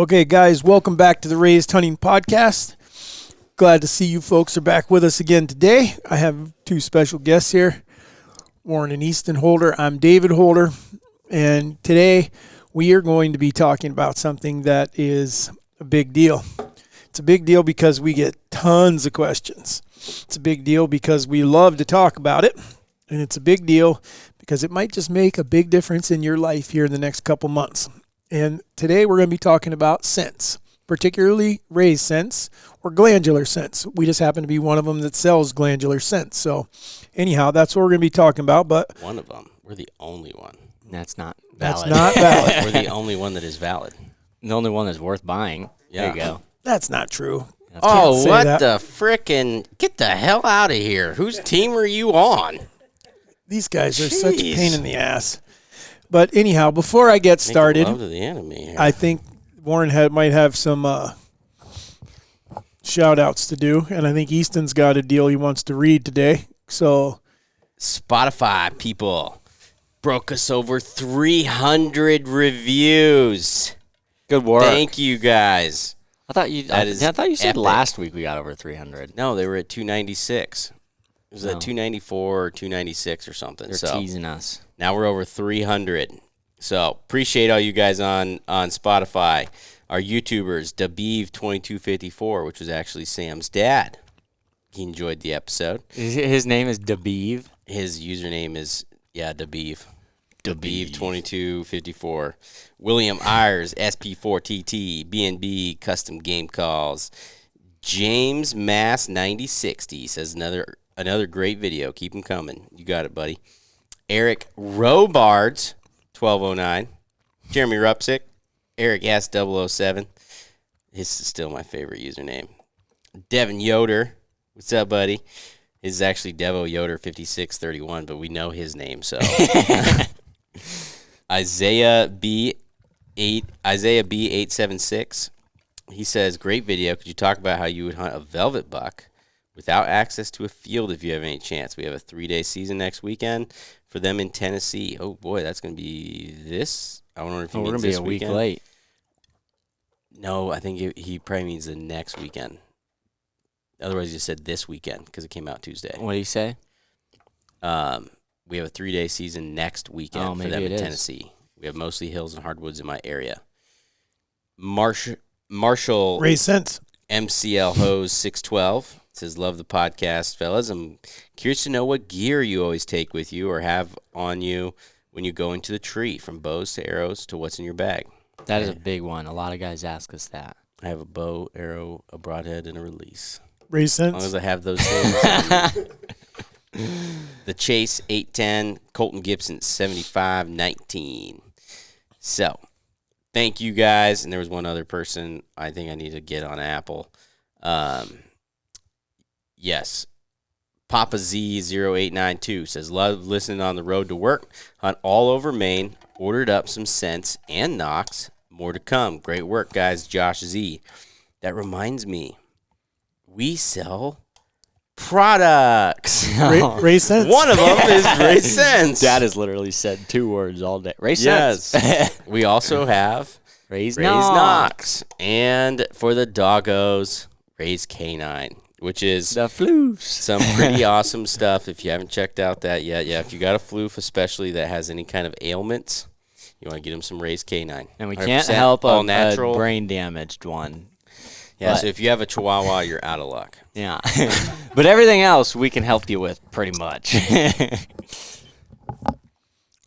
Okay, guys, welcome back to the Raised Hunting Podcast. Glad to see you folks are back with us again today. I have two special guests here, Warren and Easton Holder. I'm David Holder, and today we are going to be talking about something that is a big deal. It's a big deal because we get tons of questions. It's a big deal because we love to talk about it, and it's a big deal because it might just make a big difference in your life here in the next couple months. And today we're going to be talking about scents, particularly raised scents or glandular scents. We just happen to be one of them that sells glandular scents. So anyhow, that's what we're going to be talking about. But one of them. We're the only one. That's not valid. That's not valid. We're the only one that is valid. The only one that's worth buying. Yeah. There you go. That's not true. Oh, what the frickin'? Get the hell out of here. Whose team are you on? These guys are such a pain in the ass. But anyhow, before I get started, love to the enemy here. I think Warren might have some shout-outs to do, and I think Easton's got a deal he wants to read today. So, Spotify people broke us over 300 reviews. Good work. Thank you, guys. I thought you said epic. last week we got over 300. No, they were at 296. It was at 294 or 296 or something. They're teasing us. Now we're over 300. So appreciate all you guys on Spotify. Our YouTubers, Dabeev2254, which was actually Sam's dad. He enjoyed the episode. His name is Dabeev. His username is, Dabeev. Dabeev2254. William Ayers, SP4TT, BNB Custom Game Calls. James Mass 9060 says another great video. Keep them coming. You got it, buddy. Eric Robards 1209. Jeremy Rupsick. Eric S007. His is still my favorite username. Devin Yoder. What's up, buddy? His is actually Devo Yoder 5631, but we know his name, so. Isaiah B876. He says, great video. Could you talk about how you would hunt a velvet buck without access to a field if you have any chance? We have a 3-day season next weekend for them in Tennessee. Oh, boy, that's going to be this. I wonder if he means this weekend. We're going to be a week late. No, I think he probably means the next weekend. Otherwise, he said this weekend because it came out Tuesday. What did he say? We have a 3-day season next weekend for them in Tennessee. We have mostly hills and hardwoods in my area. Marshall raised scents. MCL Hose 612 says, love the podcast, fellas. I'm curious to know what gear you always take with you or have on you when you go into the tree, from bows to arrows to what's in your bag. That is a big one. A lot of guys ask us that. I have a bow, arrow, a broadhead, and a release. Raised scents. As long as I have those things. The Chase 810, Colton Gibson 7519. So, thank you guys. And there was one other person I think I need to get on Apple. Yes. Papa Z0892 says, love listening on the road to work. Hunt all over Maine. Ordered up some scents and knocks. More to come. Great work, guys. Josh Z. That reminds me, we sell products. Raised scents. One of them is raised scents. Dad has literally said 2 words all day. Raised scents. Yes. We also have raised knocks. And for the doggos, raised canine, which is the floofs. Some pretty awesome stuff. If you haven't checked out that yet, if you got a floof, especially that has any kind of ailments, you want to get them some raised canine. And we can't help all a natural brain damaged one. Yeah, so if you have a Chihuahua, you're out of luck. Yeah. But everything else we can help you with pretty much.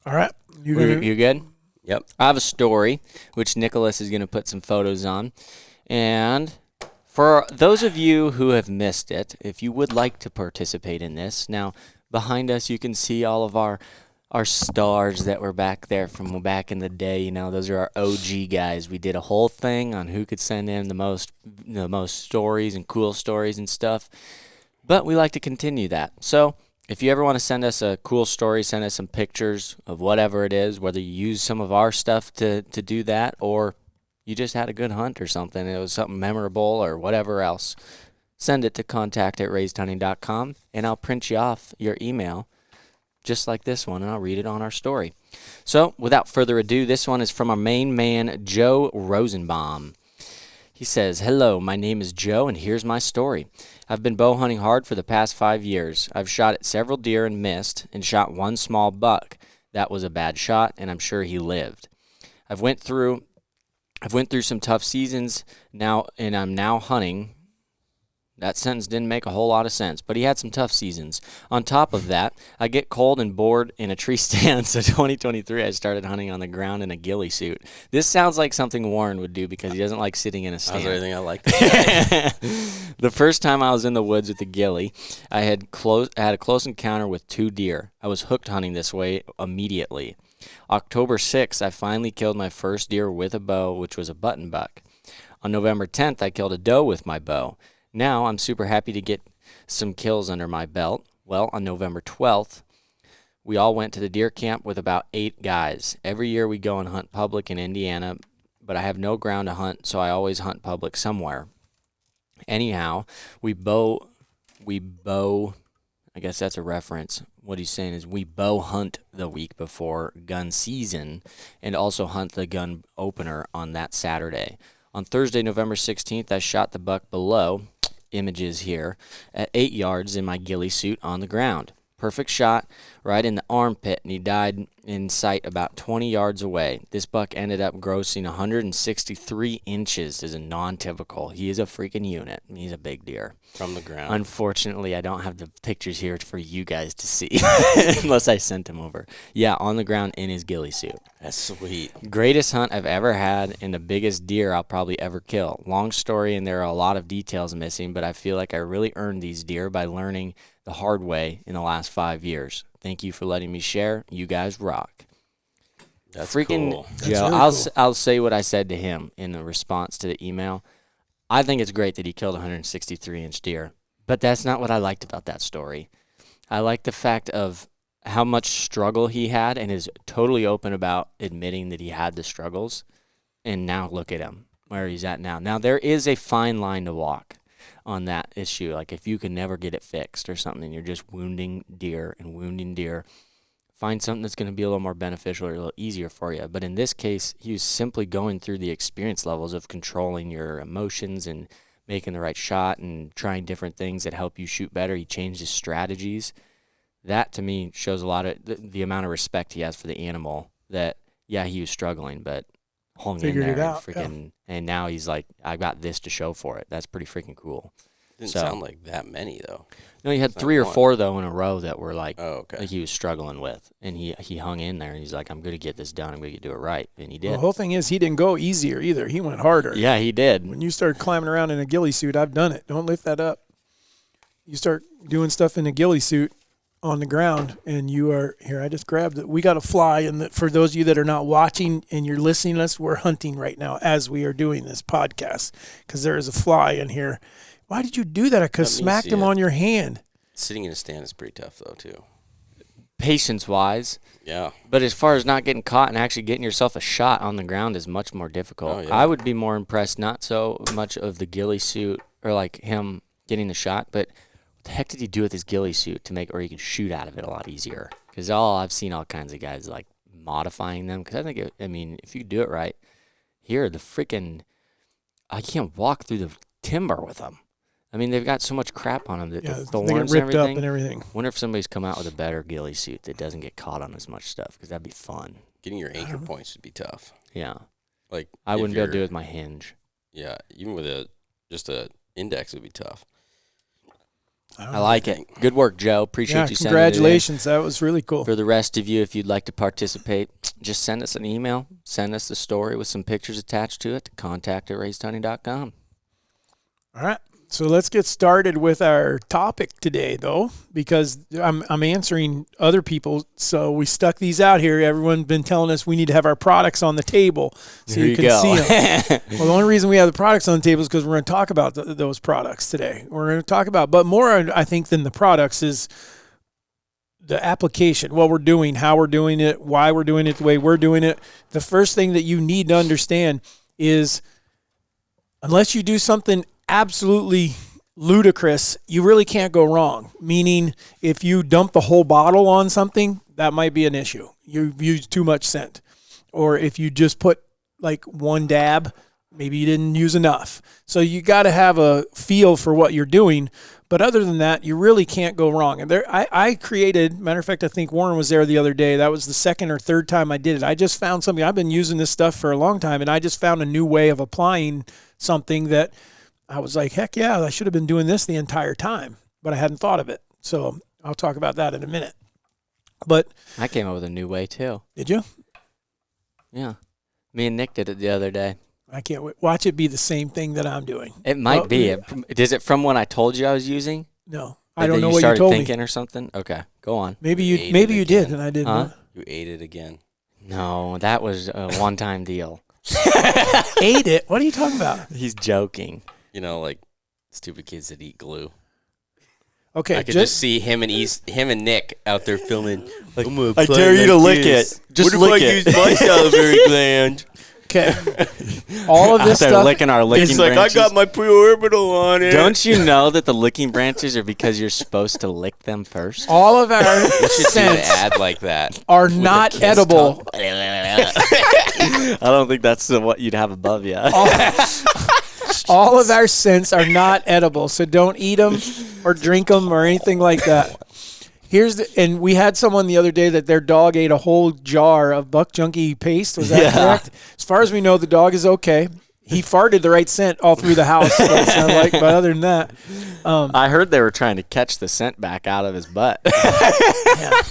All right. You good? Yep. I have a story, which Nicholas is going to put some photos on. And for those of you who have missed it, if you would like to participate in this, now behind us you can see all of our stars that were back there from back in the day. You know, those are our OG guys. We did a whole thing on who could send in the most stories and cool stories and stuff. But we like to continue that. So if you ever want to send us a cool story, send us some pictures of whatever it is, whether you use some of our stuff to do that, or you just had a good hunt or something, it was something memorable or whatever else, send it to contact@raisedhunting.com, and I'll print you off your email just like this one, and I'll read it on our story. So, without further ado, this one is from our main man, Joe Rosenbaum. He says, "Hello, my name is Joe, and here's my story. I've been bow hunting hard for the past 5 years. I've shot at several deer and missed, and shot one small buck. That was a bad shot, and I'm sure he lived. I've went through some tough seasons now, and I'm now hunting." That sentence didn't make a whole lot of sense, but he had some tough seasons. On top of that, I get cold and bored in a tree stand, so 2023 I started hunting on the ground in a ghillie suit. This sounds like something Warren would do because he doesn't like sitting in a stand. That's everything I like. That The first time I was in the woods with the ghillie, I had a close encounter with 2 deer. I was hooked hunting this way immediately. October 6th, I finally killed my first deer with a bow, which was a button buck. On November 10th, I killed a doe with my bow. Now I'm super happy to get some kills under my belt. Well, on November 12th, we all went to the deer camp with about 8 guys. Every year we go and hunt public in Indiana, but I have no ground to hunt, so I always hunt public somewhere. Anyhow, we bow, I guess that's a reference. What he's saying is we bow hunt the week before gun season and also hunt the gun opener on that Saturday. On Thursday, November 16th, I shot the buck below, images here, at 8 yards in my ghillie suit on the ground. Perfect shot right in the armpit, and he died in sight about 20 yards away. This buck ended up grossing 163 inches as a non-typical. He is a freaking unit. He's a big deer. from the ground. Unfortunately, I don't have the pictures here for you guys to see, unless I sent them over. Yeah, on the ground in his ghillie suit. That's sweet. Greatest hunt I've ever had and the biggest deer I'll probably ever kill. Long story, and there are a lot of details missing, but I feel like I really earned these deer by learning the hard way in the last 5 years. Thank you for letting me share. You guys rock. That's Freaking cool. Joe, really I'll cool. I'll say what I said to him in the response to the email. I think it's great that he killed a 163-inch deer, but that's not what I liked about that story. I like the fact of how much struggle he had and is totally open about admitting that he had the struggles. And now look at him, where he's at now. Now, there is a fine line to walk on that issue. Like if you can never get it fixed or something, you're just wounding deer and wounding deer, find something that's going to be a little more beneficial or a little easier for you. But in this case, he was simply going through the experience levels of controlling your emotions and making the right shot and trying different things that help you shoot better. He changed his strategies. That, to me, shows a lot of the amount of respect he has for the animal that, yeah, he was struggling, but hung Figured in it there out, and freaking, and now he's like, I got this to show for it. That's pretty freaking cool. Didn't So- sound like that many, though. No, he had It's not 3 or one. 4, though, in a row that were like, Oh, okay. like he was struggling with, and he hung in there, and he's like, I'm going to get this done. I'm going to do it right, and he did. The whole thing is he didn't go easier either. He went harder. Yeah, he did. When you start climbing around in a ghillie suit, I've done it. Don't lift that up. You start doing stuff in a ghillie suit on the ground, and you are here. I just grabbed it. We got a fly, and for those of you that are not watching and you're listening to us, we're hunting right now as we are doing this podcast because there is a fly in here. Why did you do that? I could have Let me smacked see him it. on your hand. Sitting in a stand is pretty tough, though, too. Patience-wise. Yeah. But as far as not getting caught and actually getting yourself a shot on the ground is much more difficult. Oh, yeah. I would be more impressed, not so much of the ghillie suit or like him getting the shot, but what the heck did he do with his ghillie suit to make, or he could shoot out of it a lot easier? Because I've seen all kinds of guys like modifying them. Because I think, if you do it right, here, I can't walk through the timber with them. I mean, they've got so much crap on them, the Yeah, they thorns get and ripped up everything. and everything. Wonder if somebody's come out with a better ghillie suit that doesn't get caught on as much stuff, because that'd be fun. Getting your anchor points would be tough. Yeah. Like I if wouldn't be able to do it you're- with my hinge. Yeah, even with just a index would be tough. I like it. Good work, Joe. Appreciate Yeah, you sending it congratulations. That was really cool. in. For the rest of you, if you'd like to participate, just send us an email. Send us the story with some pictures attached to it to contact@raisedhoney.com. All right. So let's get started with our topic today, though, because I'm answering other people. So we stuck these out here. Everyone's been telling us we need to have our products on the table so There you you can go. see them. Well, the only reason we have the products on the table is because we're going to talk about those products today. We're going to talk about, but more, I think, than the products is the application, what we're doing, how we're doing it, why we're doing it the way we're doing it. The first thing that you need to understand is unless you do something absolutely ludicrous, you really can't go wrong. Meaning, if you dump the whole bottle on something, that might be an issue. You've used too much scent. Or if you just put like one dab Maybe you didn't use enough. So you got to have a feel for what you're doing. But other than that, you really can't go wrong. And I created, matter of fact, I think Warren was there the other day. That was the second or third time I did it. I just found something. I've been using this stuff for a long time, and I just found a new way of applying something that I was like, heck yeah, I should have been doing this the entire time, but I hadn't thought of it. So I'll talk about that in a minute. But I came up with a new way too. Did you? Yeah. Me and Nick did it the other day. I can't wait. Watch it be the same thing that I'm doing. It might be. Is it from when I told you I was using? No, I don't know what you started told thinking me. or something. Okay, go on. Maybe you did, and I didn't. Huh? Know. You ate it again. No, that was a one-time deal. Ate it? What are you talking about? He's joking. You know, like stupid kids that eat glue. Okay, I could just see him and Nick out there filming. Like, I dare you to lick it. Just lick it. What if I use my salivary gland? Okay. All of this stuff. Licking our licking It's like, branches. I got my preorbital on it. Don't you know that the licking branches are because you're supposed to lick them first? All of our You should do an scents ad like that. are with a not kiss edible. tongue. I don't think that's what you'd have above you. All of our scents are not edible, so don't eat them or drink them or anything like that. And we had someone the other day that their dog ate a whole jar of Buck Junkie paste. Was that correct? As far as we know, the dog is okay. He farted the right scent all through the house, so it sounded like, but other than that. I heard they were trying to catch the scent back out of his butt. Yeah.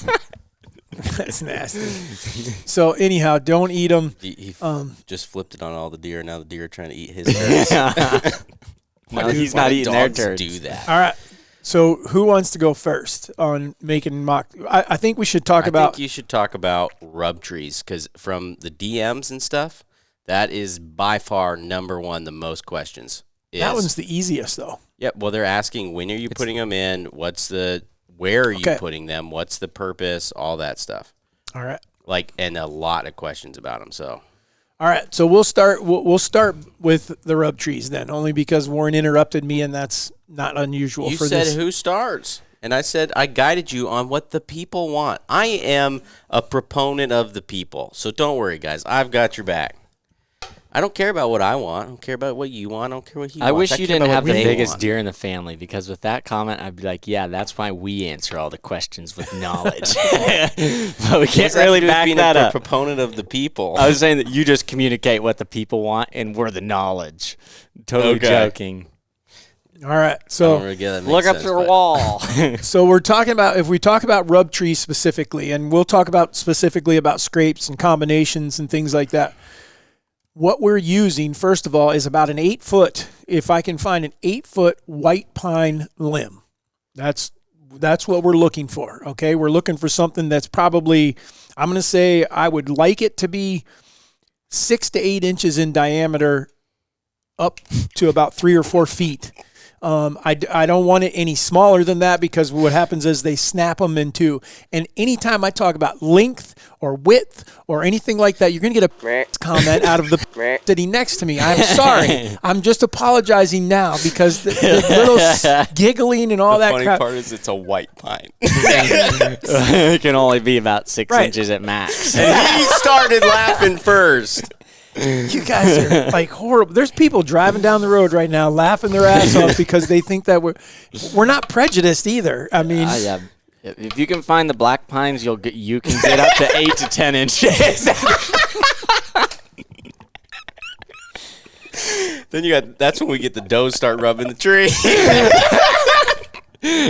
That's nasty. So anyhow, don't eat them. He just flipped it on all the deer. Now the deer are trying to eat his turds. No, he's not eating their dogs turds. do that? All right. So who wants to go first on making mock? I think we should talk I about. think you should talk about rub trees because from the DMs and stuff, that is by far number one. The most questions. That one's the easiest though. Yeah. Well, they're asking when are you putting them in? Where are you putting them? What's the purpose? All that stuff. All right. And a lot of questions about them. So. All right, so we'll start with the rub trees then, only because Warren interrupted me, and that's not unusual You for said this. who starts, and I said I guided you on what the people want. I am a proponent of the people, so don't worry, guys. I've got your back. I don't care about what I want. I don't care about what you want. I don't care what he wants. I wish you care didn't about have what the they biggest want. deer in the family, because with that comment, I'd be like, yeah, that's why we answer all the questions with knowledge. But we What's can't that really to do with back being that a up. proponent of the people. I was saying that you just communicate what the people want, and we're the knowledge. Totally Okay. joking. All right, I don't so really get that makes Look up sense, the but- wall. so we're talking about, if we talk about rub trees specifically, and we'll talk about specifically about scrapes and combinations and things like that. What we're using, first of all, is about an 8-foot. If I can find an 8-foot white pine limb, that's what we're looking for. Okay, we're looking for something that's probably, I'm going to say, I would like it to be 6 to 8 inches in diameter, up to about 3 or 4 feet. I don't want it any smaller than that, because what happens is they snap them in two. And anytime I talk about length or width or anything like that, you're going to get a comment out of the sitting next to me. I'm sorry. I'm just apologizing now, because the little giggling and all The that funny crap. part is it's a white pine. It can only be about 6 Right. inches at max. And he started laughing first. You guys are like horrible. There's people driving down the road right now laughing their ass off because they think that we're not prejudiced either. I mean, Yeah. If you can find the black pines, you can get up to 8 to 10 inches. Then that's when we get the does start rubbing the tree.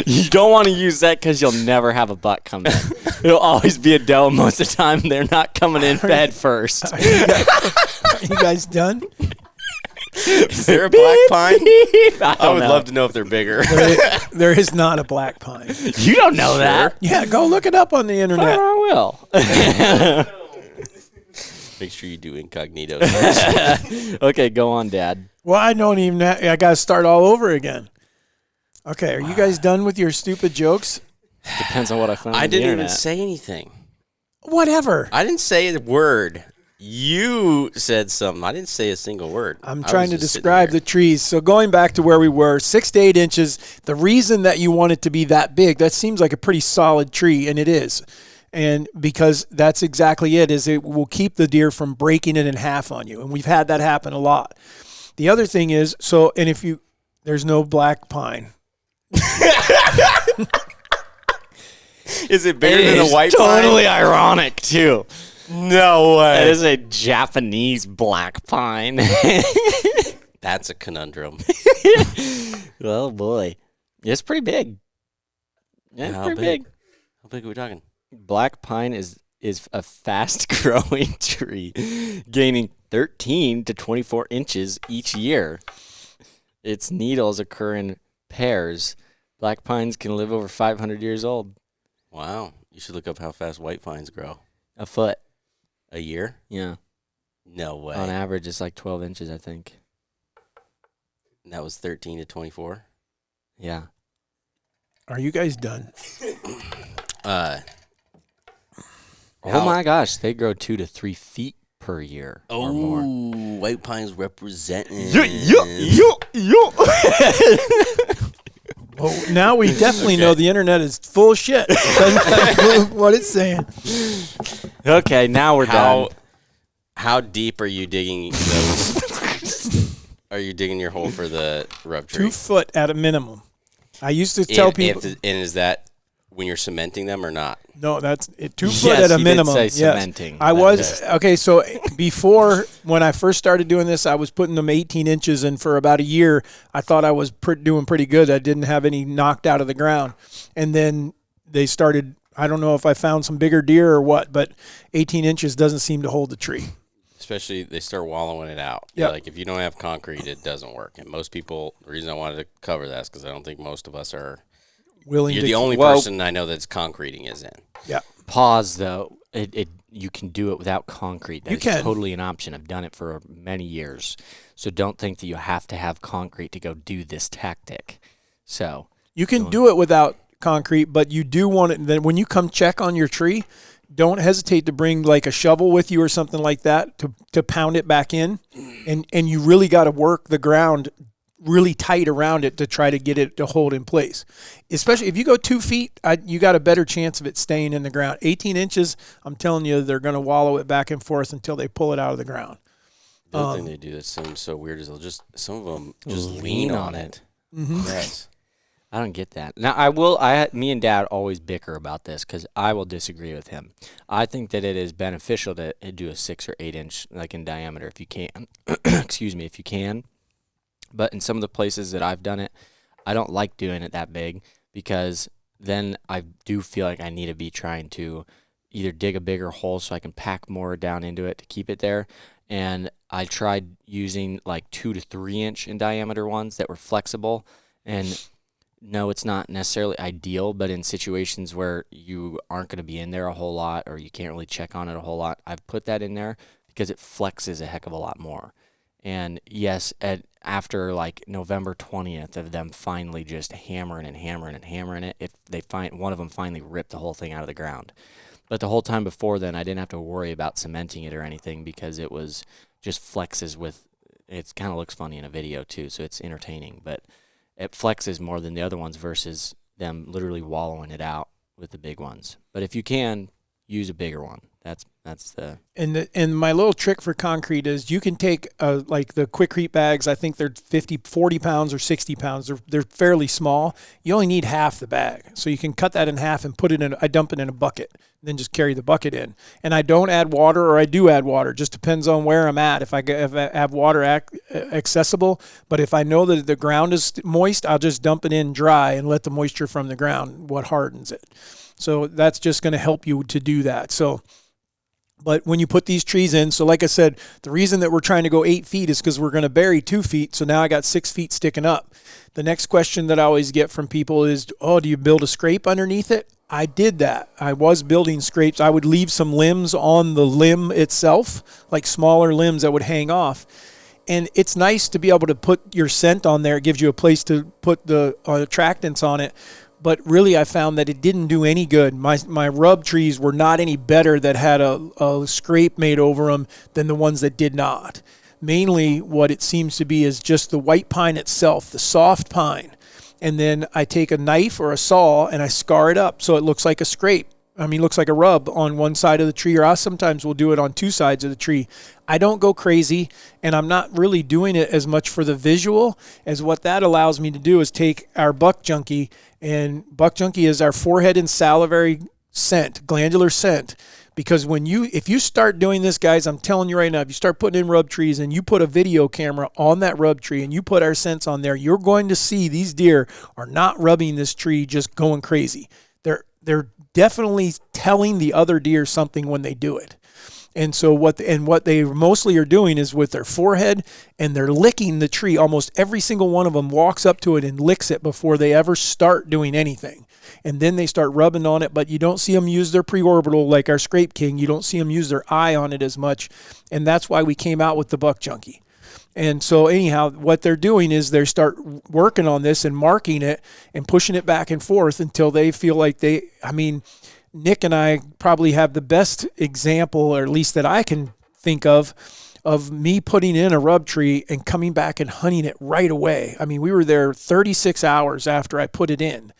You don't want to use that because you'll never have a buck come in. It'll always be a doe most of the time. They're not coming in head first. are you guys done? Is there a black pine? I would love to know if they're bigger. There is not a black pine. You don't know that. Yeah, go look it up on the internet. I will. Make sure you do incognito. Okay, go on, Dad. Well, I don't even. I got to start all over again. Okay, are you guys done with your stupid jokes? Depends on what I find. I on the didn't even internet. say anything. Whatever. I didn't say a word. You said something. I didn't say a single word. I'm I trying to was just sitting describe here. the trees. So going back to where we were, 6 to 8 inches. The reason that you want it to be that big, that seems like a pretty solid tree, and it is. And because that's exactly it, is it will keep the deer from breaking it in half on you. And we've had that happen a lot. The other thing is, there's no black pine. Is it bigger than a white pine? Totally ironic, too. No way. That is a Japanese black pine. That's a conundrum. Oh, boy. It's pretty big. Yeah, How pretty big? big. How big are we talking? Black pine is a fast-growing tree, gaining 13 to 24 inches each year. Its needles occur in pairs. Black pines can live over 500 years old. Wow. You should look up how fast white pines grow. A foot. A year? Yeah. No way. On average, it's like 12 inches, I think. And that was 13 to 24? Yeah. Are you guys done? Oh my gosh, they grow 2 to 3 feet per year or more. Ooh, white pines representing. Well, now we definitely know the internet is full of shit. What it's saying. Okay, now we're done. How deep are you digging those? Are you digging your hole for the rub tree? 2 foot at a minimum. I used to tell people. And is that when you're cementing them or not? No, that's 2 foot Yes, at a he did minimum. say Yes. cementing. I was okay. So before, when I first started doing this, I was putting them 18 inches, and for about a year, I thought I was doing pretty good. I didn't have any knocked out of the ground, and then they started. I don't know if I found some bigger deer or what, but 18 inches doesn't seem to hold the tree. Especially they start wallowing it out. Yeah. Like if you don't have concrete, it doesn't work. And most people, the reason I wanted to cover that is because I don't think most of us are. Willing You're to the only person I know that's concreting is in. Yeah. Pause, though. You can do it without concrete. You That's can. totally an option. I've done it for many years. So don't think that you have to have concrete to go do this tactic. So You can do it without concrete, but you do want it. Then when you come check on your tree, don't hesitate to bring like a shovel with you or something like that to pound it back in. And you really got to work the ground really tight around it to try to get it to hold in place. Especially if you go 2 feet, you got a better chance of it staying in the ground. 18 inches, I'm telling you, they're going to wallow it back and forth until they pull it out of the ground. The other thing they do that seems so weird is some of them just lean on it. Mm-hmm. Yes. I don't get that. Now, me and Dad always bicker about this because I will disagree with him. I think that it is beneficial to do a 6 or 8 inch, like in diameter, if you can. Excuse me, if you can. But in some of the places that I've done it, I don't like doing it that big because then I do feel like I need to be trying to either dig a bigger hole so I can pack more down into it to keep it there. And I tried using like 2 to 3 inch in diameter ones that were flexible. And no, it's not necessarily ideal, but in situations where you aren't going to be in there a whole lot or you can't really check on it a whole lot, I've put that in there because it flexes a heck of a lot more. And yes, after like November 20th of them finally just hammering it, one of them finally ripped the whole thing out of the ground. But the whole time before then, I didn't have to worry about cementing it or anything because it was just flexes with. It kind of looks funny in a video too, so it's entertaining. But it flexes more than the other ones versus them literally wallowing it out with the big ones. But if you can, use a bigger one. That's the and my little trick for concrete is you can take like the Quikrete bags. I think they're 40 pounds or 60 pounds. They're fairly small. You only need half the bag, so you can cut that in half and put it in. I dump it in a bucket, and then just carry the bucket in. And I don't add water, or I do add water. Just depends on where I'm at. If I have water accessible, but if I know that the ground is moist, I'll just dump it in dry and let the moisture from the ground what hardens it. So that's just going to help you to do that. But when you put these trees in, so like I said, the reason that we're trying to go 8 feet is because we're going to bury 2 feet. So now I got 6 feet sticking up. The next question that I always get from people is, oh, do you build a scrape underneath it? I did that. I was building scrapes. I would leave some limbs on the limb itself, like smaller limbs that would hang off. And it's nice to be able to put your scent on there. It gives you a place to put the attractants on it. But really, I found that it didn't do any good. My rub trees were not any better that had a scrape made over them than the ones that did not. Mainly, what it seems to be is just the white pine itself, the soft pine. And then I take a knife or a saw and I scar it up so it looks like a scrape. I mean, looks like a rub on one side of the tree, or I sometimes will do it on two sides of the tree. I don't go crazy, and I'm not really doing it as much for the visual as what that allows me to do is take our buck junkie, and buck junkie is our forehead and salivary scent, glandular scent. Because if you start doing this, guys, I'm telling you right now, if you start putting in rub trees and you put a video camera on that rub tree and you put our scents on there, you're going to see these deer are not rubbing this tree just going crazy. They're definitely telling the other deer something when they do it. And so what they mostly are doing is with their forehead, and they're licking the tree. Almost every single one of them walks up to it and licks it before they ever start doing anything. And then they start rubbing on it, but you don't see them use their preorbital like our Scrape King. You don't see them use their eye on it as much. And that's why we came out with the buck junkie. And so anyhow, what they're doing is they start working on this and marking it and pushing it back and forth until they feel like Nick and I probably have the best example, or at least that I can think of me putting in a rub tree and coming back and hunting it right away. I mean, we were there 36 hours after I put it in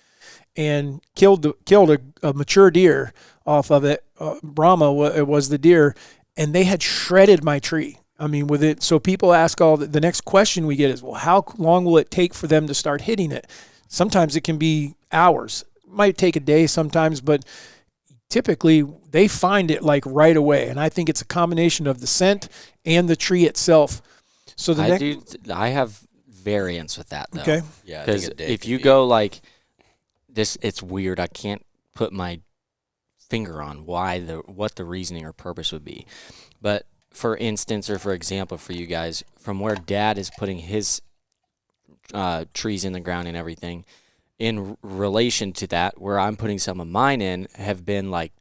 and killed a mature deer off of it. Brahma was the deer, and they had shredded my tree. I mean, with it. So people ask the next question we get is, well, how long will it take for them to start hitting it? Sometimes it can be hours. It might take a day sometimes, but typically they find it like right away. And I think it's a combination of the scent and the tree itself. So I have variance with that, though. Okay. Yeah, because if you go like this, it's weird. I can't put my finger on what the reasoning or purpose would be. But for instance, or for example, for you guys, from where Dad is putting his trees in the ground and everything, in relation to that, where I'm putting some of mine in, have been like,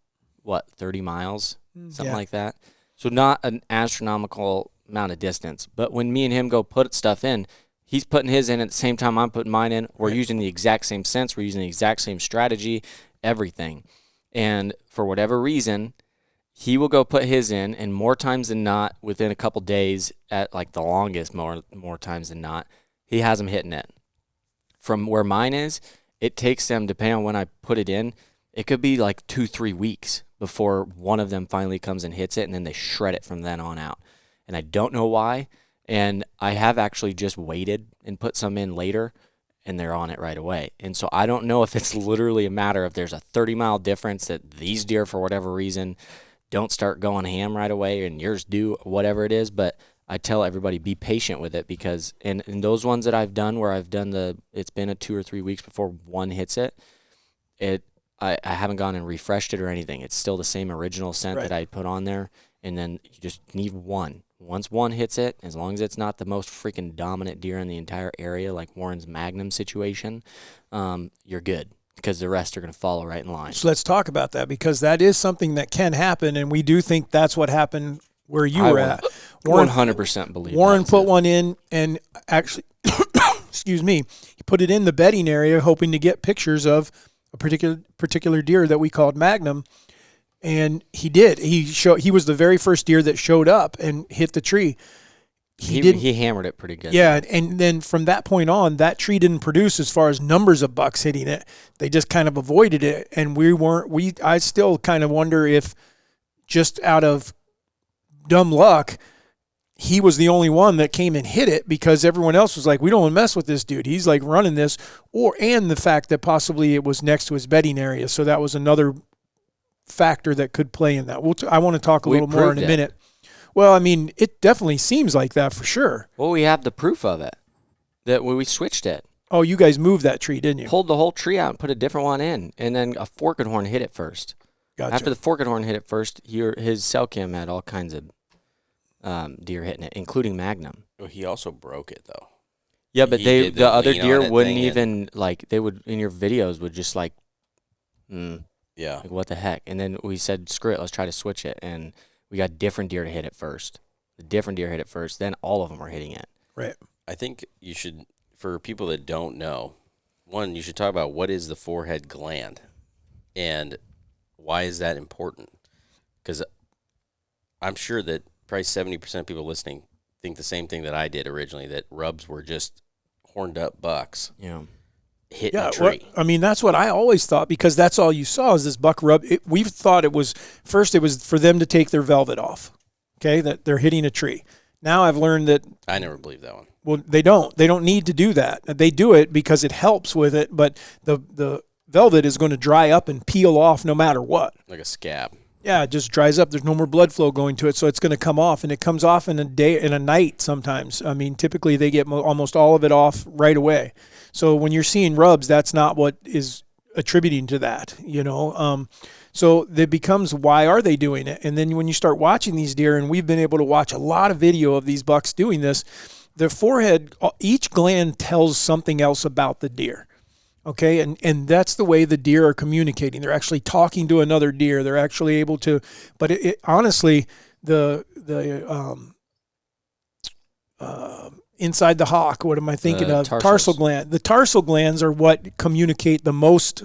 30 miles? Something like that. So not an astronomical amount of distance. But when me and him go put stuff in, he's putting his in at the same time I'm putting mine in. We're using the exact same sense. We're using the exact same strategy, everything. And for whatever reason, he will go put his in, and more times than not, within a couple days, at like the longest, more times than not, he has them hitting it. From where mine is, it takes them, depending on when I put it in, it could be like 2-3 weeks before one of them finally comes and hits it, and then they shred it from then on out. And I don't know why, and I have actually just waited and put some in later, and they're on it right away. And so I don't know if it's literally a matter of there's a 30-mile difference that these deer, for whatever reason, don't start going ham right away, and yours do, whatever it is. But I tell everybody, be patient with it, because in those ones that I've done where I've done it's been a 2 or 3 weeks before one hits it, I haven't gone and refreshed it or anything. It's still the same original scent that I put on there, and then you just need one. Once one hits it, as long as it's not the most freaking dominant deer in the entire area, like Warren's Magnum situation, you're good, because the rest are going to follow right in line. So let's talk about that, because that is something that can happen, and we do think that's what happened where you were at. Warren 100% believe Warren put one in, and actually, excuse me, he put it in the bedding area, hoping to get pictures of a particular deer that we called Magnum, and he did. He was the very first deer that showed up and hit the tree. He hammered it pretty good. Yeah, and then from that point on, that tree didn't produce as far as numbers of bucks hitting it. They just kind of avoided it, and I still kind of wonder if, just out of dumb luck, he was the only one that came and hit it, because everyone else was like, we don't want to mess with this dude. He's like running this, and the fact that possibly it was next to his bedding area. So that was another factor that could play in that. I want to talk a little more in a minute. Well, I mean, it definitely seems like that for sure. Well, we have the proof of it, that when we switched it. Oh, you guys moved that tree, didn't you? Pulled the whole tree out and put a different one in, and then a forked horn hit it first. Gotcha. After the forked horn hit it first, his cell cam had all kinds of deer hitting it, including Magnum. Well, he also broke it, though. Yeah, but the other deer wouldn't even, like, they would, in your videos, would just like, yeah, like, what the heck? And then we said, screw it, let's try to switch it, and we got different deer to hit it first. The different deer hit it first, then all of them were hitting it. Right. I think you should, for people that don't know, one, you should talk about what is the forehead gland and why is that important? Because I'm sure that probably 70% of people listening think the same thing that I did originally, that rubs were just horned up bucks. Yeah. hitting a Yeah, tree. I mean, that's what I always thought, because that's all you saw is this buck rub. We thought it was for them to take their velvet off, okay, that they're hitting a tree. Now I've learned that, I never believed that one. well, they don't need to do that. They do it because it helps with it, but the velvet is going to dry up and peel off no matter what. Like a scab. Yeah, it just dries up. There's no more blood flow going to it, so it's going to come off, and it comes off in a night sometimes. I mean, typically they get almost all of it off right away. So when you're seeing rubs, that's not what is attributing to that, So it becomes, why are they doing it? And then when you start watching these deer, and we've been able to watch a lot of video of these bucks doing this, their forehead, each gland tells something else about the deer. Okay, and that's the way the deer are communicating. They're actually talking to another deer. They're actually able to, but honestly, the inside the hock, what am I thinking of? Tarsal gland. The tarsal glands are what communicate the most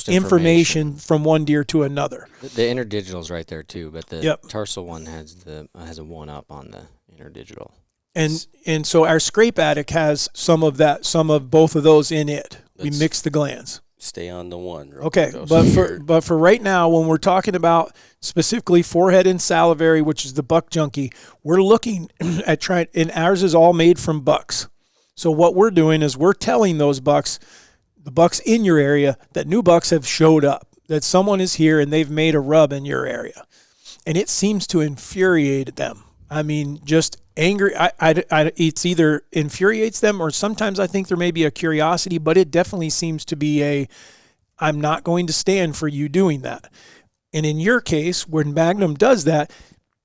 information from one deer to another. The interdigital's right there too, but the tarsal one has a 1-up on the interdigital. And so our scrape attic has some of both of those in it. We mix the glands. Stay on the one. Okay, but for right now, when we're talking about specifically forehead and salivary, which is the buck junkie, we're looking at and ours is all made from bucks. So what we're doing is we're telling those bucks, the bucks in your area, that new bucks have showed up, that someone is here and they've made a rub in your area. And it seems to infuriate them. I mean, just angry. It's either infuriates them, or sometimes I think there may be a curiosity, but it definitely seems to be I'm not going to stand for you doing that. And in your case, when Magnum does that,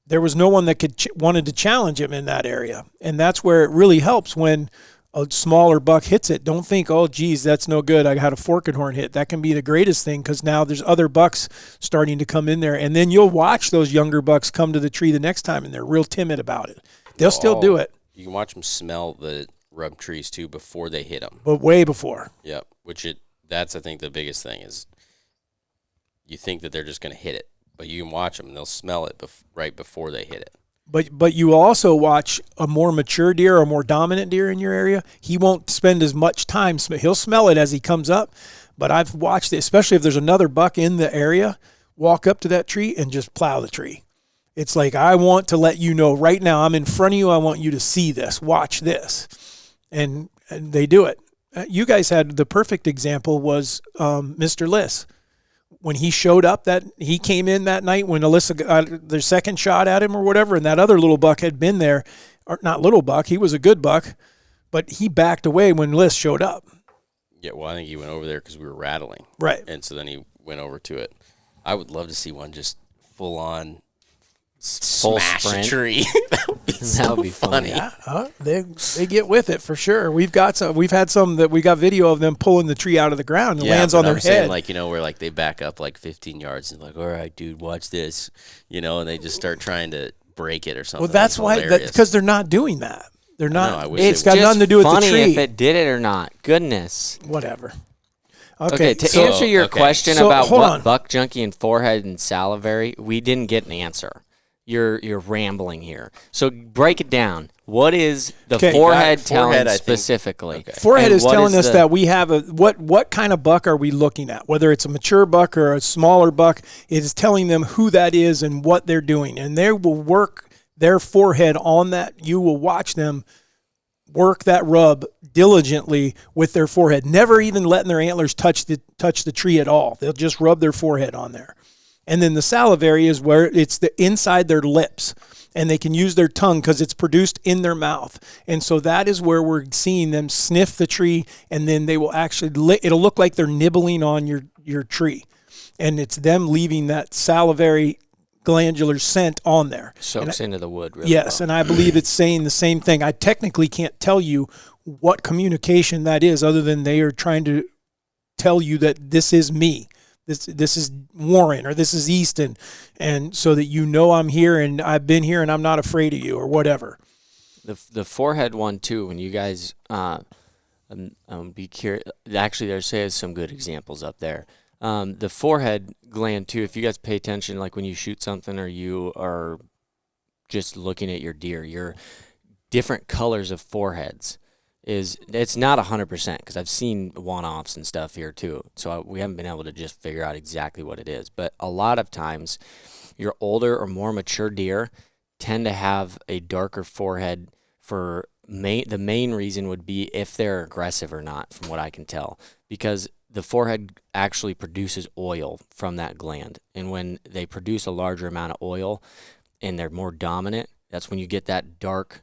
there was no one that wanted to challenge him in that area. And that's where it really helps when a smaller buck hits it. Don't think, oh, geez, that's no good. I had a forked horn hit. That can be the greatest thing, because now there's other bucks starting to come in there. And then you'll watch those younger bucks come to the tree the next time, and they're real timid about it. They'll still do it. You can watch them smell the rub trees, too, before they hit them. But way before. Yep, that's, I think, the biggest thing is you think that they're just going to hit it. But you can watch them, and they'll smell it right before they hit it. But you also watch a more mature deer or a more dominant deer in your area. He won't spend as much time. He'll smell it as he comes up. But I've watched it, especially if there's another buck in the area, walk up to that tree and just plow the tree. It's like, I want to let you know right now, I'm in front of you. I want you to see this. Watch this. And they do it. You guys had the perfect example was Mr. Liss. When he showed up, that he came in that night when Alyssa got their second shot at him or whatever, and that other little buck had been there, or not little buck, he was a good buck, but he backed away when Liss showed up. Yeah, well, I think he went over there because we were rattling. Right. And so then he went over to it. I would love to see one just full on smash sprint. a tree. That would be funny. Yeah, they get with it for sure. We've had some that we got video of them pulling the tree out of the ground and lands on their head. Saying, like, where like they back up like 15 yards and like, all right, dude, watch this, and they just start trying to break it or something. Well, that's why, because they're not doing that. They're not. It's got just nothing to do with the funny tree. if it did it or not. Goodness. Whatever. Okay, to answer your question about what buck junkie and forehead and salivary, we didn't get an answer. You're rambling here. So break it down. What is the forehead telling specifically? Okay. Forehead is telling us that we have what kind of buck are we looking at? Whether it's a mature buck or a smaller buck, it is telling them who that is and what they're doing. And they will work their forehead on that. You will watch them work that rub diligently with their forehead, never even letting their antlers touch the tree at all. They'll just rub their forehead on there. And then the salivary is where it's the inside their lips, and they can use their tongue because it's produced in their mouth. And so that is where we're seeing them sniff the tree, and then they will actually it'll look like they're nibbling on your tree, and it's them leaving that salivary glandular scent on there. Soaks into the wood really yes, well. And I believe it's saying the same thing. I technically can't tell you what communication that is, other than they are trying to tell you that this is me. This is Warren, or this is Easton, and so that I'm here and I've been here and I'm not afraid of you or whatever. The forehead one too. When you guys be curious, actually there's some good examples up there. The forehead gland too. If you guys pay attention, like when you shoot something or you are just looking at your deer, your different colors of foreheads. it's not 100% because I've seen one-offs and stuff here too. So we haven't been able to just figure out exactly what it is. But a lot of times, your older or more mature deer tend to have a darker forehead for the main reason would be if they're aggressive or not, from what I can tell, because the forehead actually produces oil from that gland. And when they produce a larger amount of oil and they're more dominant, that's when you get that dark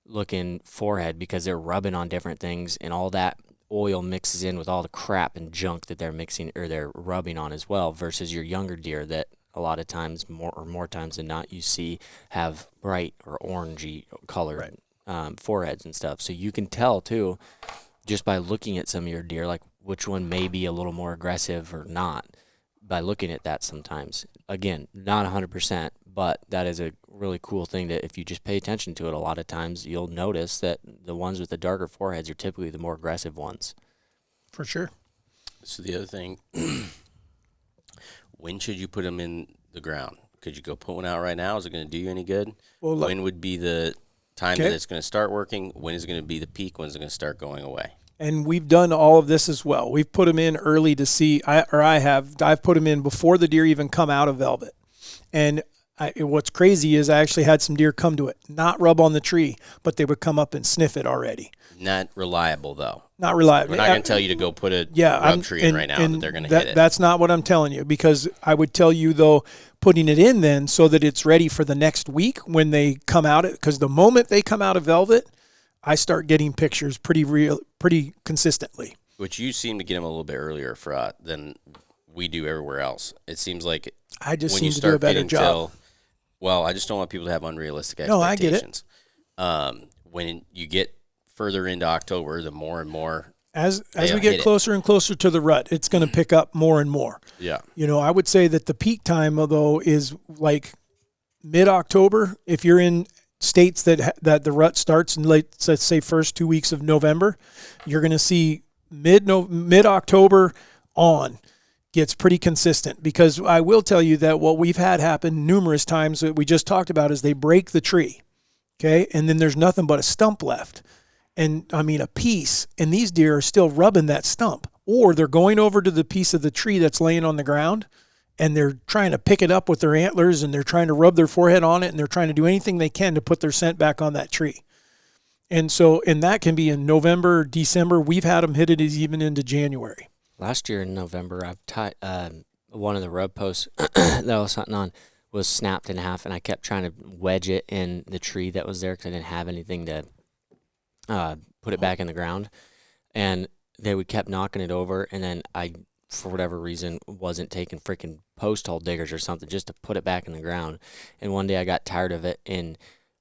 looking forehead because they're rubbing on different things and all that oil mixes in with all the crap and junk that they're mixing or they're rubbing on as well, versus your younger deer that a lot of times, more times than not, you see have bright or orangey colored foreheads and stuff. So you can tell too, just by looking at some of your deer, like which one may be a little more aggressive or not, by looking at that sometimes. Again, not 100%, but that is a really cool thing that if you just pay attention to it a lot of times, you'll notice that the ones with the darker foreheads are typically the more aggressive ones. For sure. So the other thing, when should you put them in the ground? Could you go put one out right now? Is it going to do you any good? Well, when would be the time that it's going to start working? When is it going to be the peak? When is it going to start going away? And we've done all of this as well. We've put them in early to see, I've put them in before the deer even come out of velvet. And what's crazy is I actually had some deer come to it, not rub on the tree, but they would come up and sniff it already. Not reliable, though. Not reliable. We're not going to tell you to go put a rub tree in right now that they're going to hit it. That's not what I'm telling you, because I would tell you, though, putting it in then so that it's ready for the next week when they come out. Because the moment they come out of velvet, I start getting pictures pretty consistently. Which you seem to get them a little bit earlier than we do everywhere else. It seems like I just seem to do a better job. Well, I just don't want people to have unrealistic expectations. No, I get it. When you get further into October, the more and more as we get closer and closer to the rut, it's going to pick up more and more. Yeah. I would say that the peak time, though, is like mid-October. If you're in states that the rut starts in let's say first 2 weeks of November, you're going to see mid-October on gets pretty consistent, because I will tell you that what we've had happen numerous times that we just talked about is they break the tree, okay, and then there's nothing but a stump left. And I mean a piece, and these deer are still rubbing that stump, or they're going over to the piece of the tree that's laying on the ground and they're trying to pick it up with their antlers and they're trying to rub their forehead on it and they're trying to do anything they can to put their scent back on that tree. And that can be in November, December. We've had them hit it even into January. Last year in November, I've tied one of the rub posts that I was hunting on was snapped in half, and I kept trying to wedge it in the tree that was there because I didn't have anything to put it back in the ground. And they would kept knocking it over, and then I, for whatever reason, wasn't taking freaking post hole diggers or something just to put it back in the ground. And one day I got tired of it, and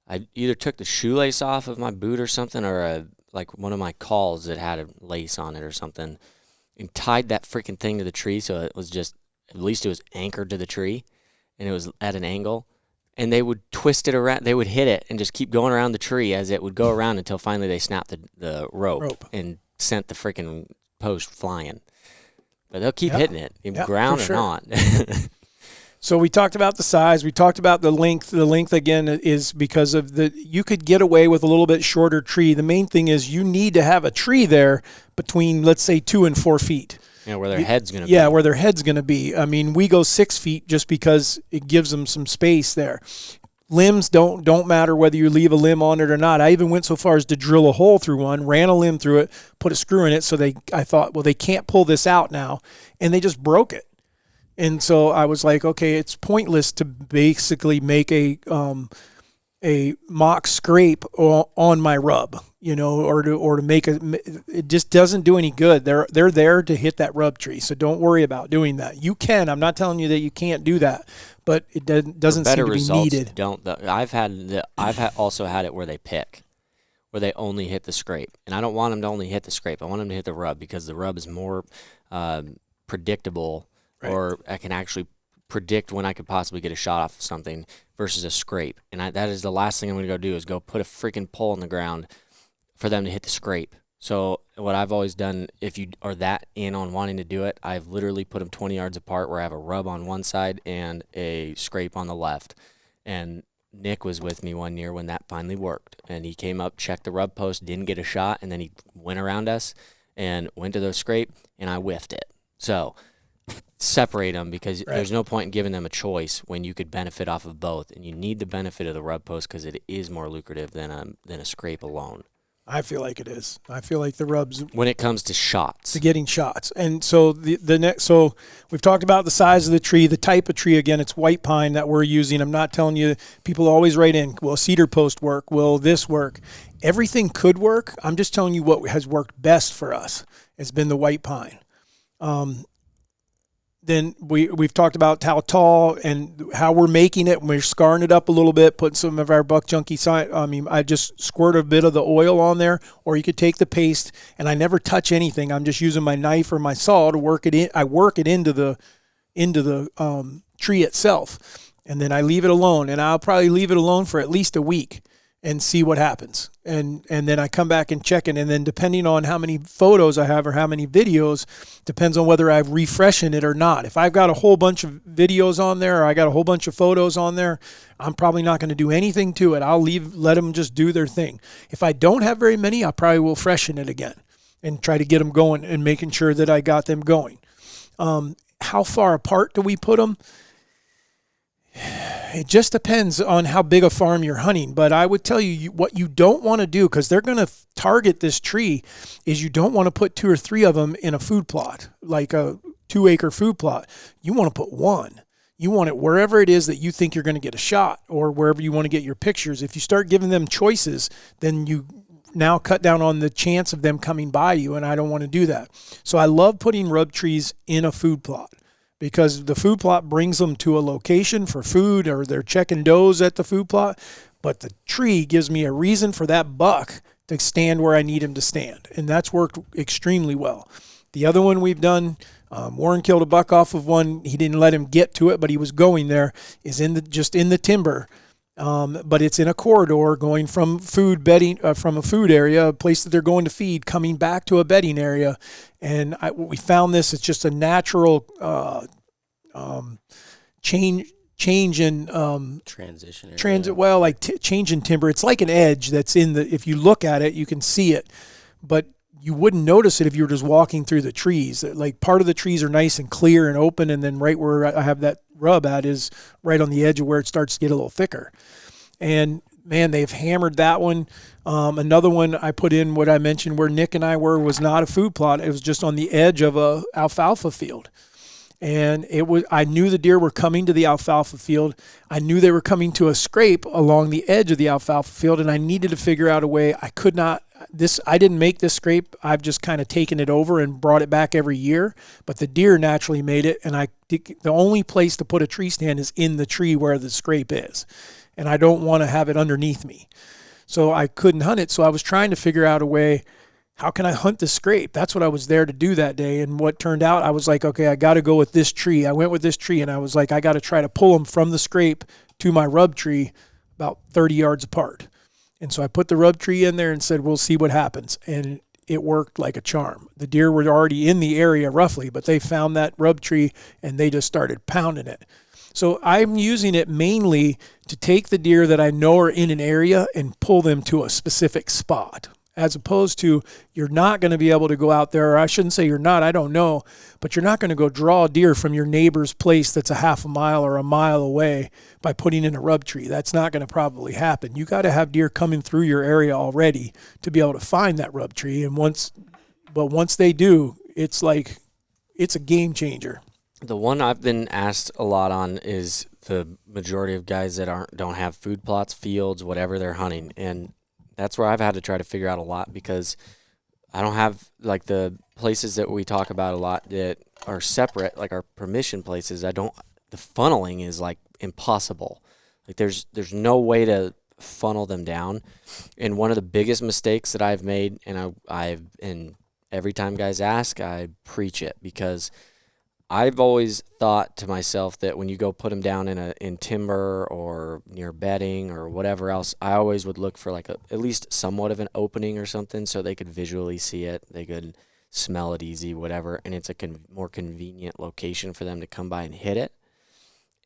I either took the shoelace off of my boot or something, or like one of my calls that had a lace on it or something, and tied that freaking thing to the tree so it was just, at least it was anchored to the tree and it was at an angle. And they would twist it around, they would hit it and just keep going around the tree as it would go around until finally they snapped the rope and sent the freaking post flying. But they'll keep hitting it, ground or not. So we talked about the size. We talked about the length. The length, again, is because of you could get away with a little bit shorter tree. The main thing is you need to have a tree there between, let's say, 2 and 4 feet. Yeah, where their head's going to be. Yeah, where their head's going to be. I mean, we go 6 feet just because it gives them some space there. Limbs don't matter whether you leave a limb on it or not. I even went so far as to drill a hole through one, ran a limb through it, put a screw in it. So I thought, well, they can't pull this out now. And they just broke it. And so I was like, okay, it's pointless to basically make a mock scrape on my rub, or to make it just doesn't do any good. They're there to hit that rub tree, so don't worry about doing that. You can. I'm not telling you that you can't do that, but it doesn't seem to be needed. I've also had it where they pick, where they only hit the scrape, and I don't want them to only hit the scrape. I want them to hit the rub because the rub is more predictable. Right. Or I can actually predict when I could possibly get a shot off of something versus a scrape. And that is the last thing I'm going to go do is go put a freaking pole in the ground for them to hit the scrape. So what I've always done, if you are that in on wanting to do it, I've literally put them 20 yards apart where I have a rub on one side and a scrape on the left. And Nick was with me one year when that finally worked, and he came up, checked the rub post, didn't get a shot, and then he went around us and went to the scrape, and I whiffed it. So separate them, because there's no point in giving them a choice when you could benefit off of both, and you need the benefit of the rub post because it is more lucrative than a scrape alone. I feel like it is. I feel like the rubs when it comes to shots, to getting shots. And so so we've talked about the size of the tree, the type of tree. Again, it's white pine that we're using. I'm not telling you, people always write in, will cedar post work? Will this work? Everything could work. I'm just telling you what has worked best for us has been the white pine. Then we've talked about how tall and how we're making it. We're scarring it up a little bit, putting some of our buck junkie I just squirt a bit of the oil on there, or you could take the paste, and I never touch anything. I'm just using my knife or my saw to work it in. I work it into the tree itself, and then I leave it alone. And I'll probably leave it alone for at least a week and see what happens. And then I come back and check it. And then depending on how many photos I have or how many videos, depends on whether I'm refreshing it or not. If I've got a whole bunch of videos on there, or I got a whole bunch of photos on there, I'm probably not going to do anything to it. I'll let them just do their thing. If I don't have very many, I probably will freshen it again and try to get them going and making sure that I got them going. How far apart do we put them? It just depends on how big a farm you're hunting. But I would tell you what you don't want to do, because they're going to target this tree, is you don't want to put 2 or 3 of them in a food plot, like a 2-acre food plot. You want to put one. You want it wherever it is that you think you're going to get a shot, or wherever you want to get your pictures. If you start giving them choices, then you now cut down on the chance of them coming by you, and I don't want to do that. So I love putting rub trees in a food plot, because the food plot brings them to a location for food, or they're checking does at the food plot. But the tree gives me a reason for that buck to stand where I need him to stand. And that's worked extremely well. The other one we've done, Warren killed a buck off of one. He didn't let him get to it, but he was going there, is just in the timber. But it's in a corridor going from food bedding, from a food area, a place that they're going to feed, coming back to a bedding area. And we found this, it's just a natural change in transition. Change in timber. It's like an edge that's if you look at it, you can see it, but you wouldn't notice it if you were just walking through the trees. Like, part of the trees are nice and clear and open, and then right where I have that rub at is right on the edge of where it starts to get a little thicker. And man, they've hammered that one. Another one I put in, what I mentioned where Nick and I was not a food plot. It was just on the edge of a alfalfa field. And I knew the deer were coming to the alfalfa field. I knew they were coming to a scrape along the edge of the alfalfa field, and I needed to figure out a way. I didn't make this scrape. I've just kind of taken it over and brought it back every year. But the deer naturally made it, and the only place to put a tree stand is in the tree where the scrape is. And I don't want to have it underneath me. So I couldn't hunt it. So I was trying to figure out a way, how can I hunt the scrape? That's what I was there to do that day. And what turned out, I was like, okay, I got to go with this tree. I went with this tree, and I was like, I got to try to pull them from the scrape to my rub tree about 30 yards apart. And so I put the rub tree in there and said, we'll see what happens. And it worked like a charm. The deer were already in the area roughly, but they found that rub tree and they just started pounding it. So I'm using it mainly to take the deer that I know are in an area and pull them to a specific spot, as opposed to, you're not going to be able to go out there, or I shouldn't say you're not, I don't know, but you're not going to go draw a deer from your neighbor's place that's a half a mile or a mile away by putting in a rub tree. That's not going to probably happen. You got to have deer coming through your area already to be able to find that rub tree. And once they do, it's a game changer. The one I've been asked a lot on is the majority of guys that don't have food plots, fields, whatever they're hunting. And that's where I've had to try to figure out a lot, because I don't have, like, the places that we talk about a lot that are separate, like our permission places. The funneling is like impossible. Like, there's no way to funnel them down. And one of the biggest mistakes that I've made, and and every time guys ask, I preach it, because I've always thought to myself that when you go put them down in timber or near bedding or whatever else, I always would look for at least somewhat of an opening or something, so they could visually see it, they could smell it easy, whatever, and it's a more convenient location for them to come by and hit it.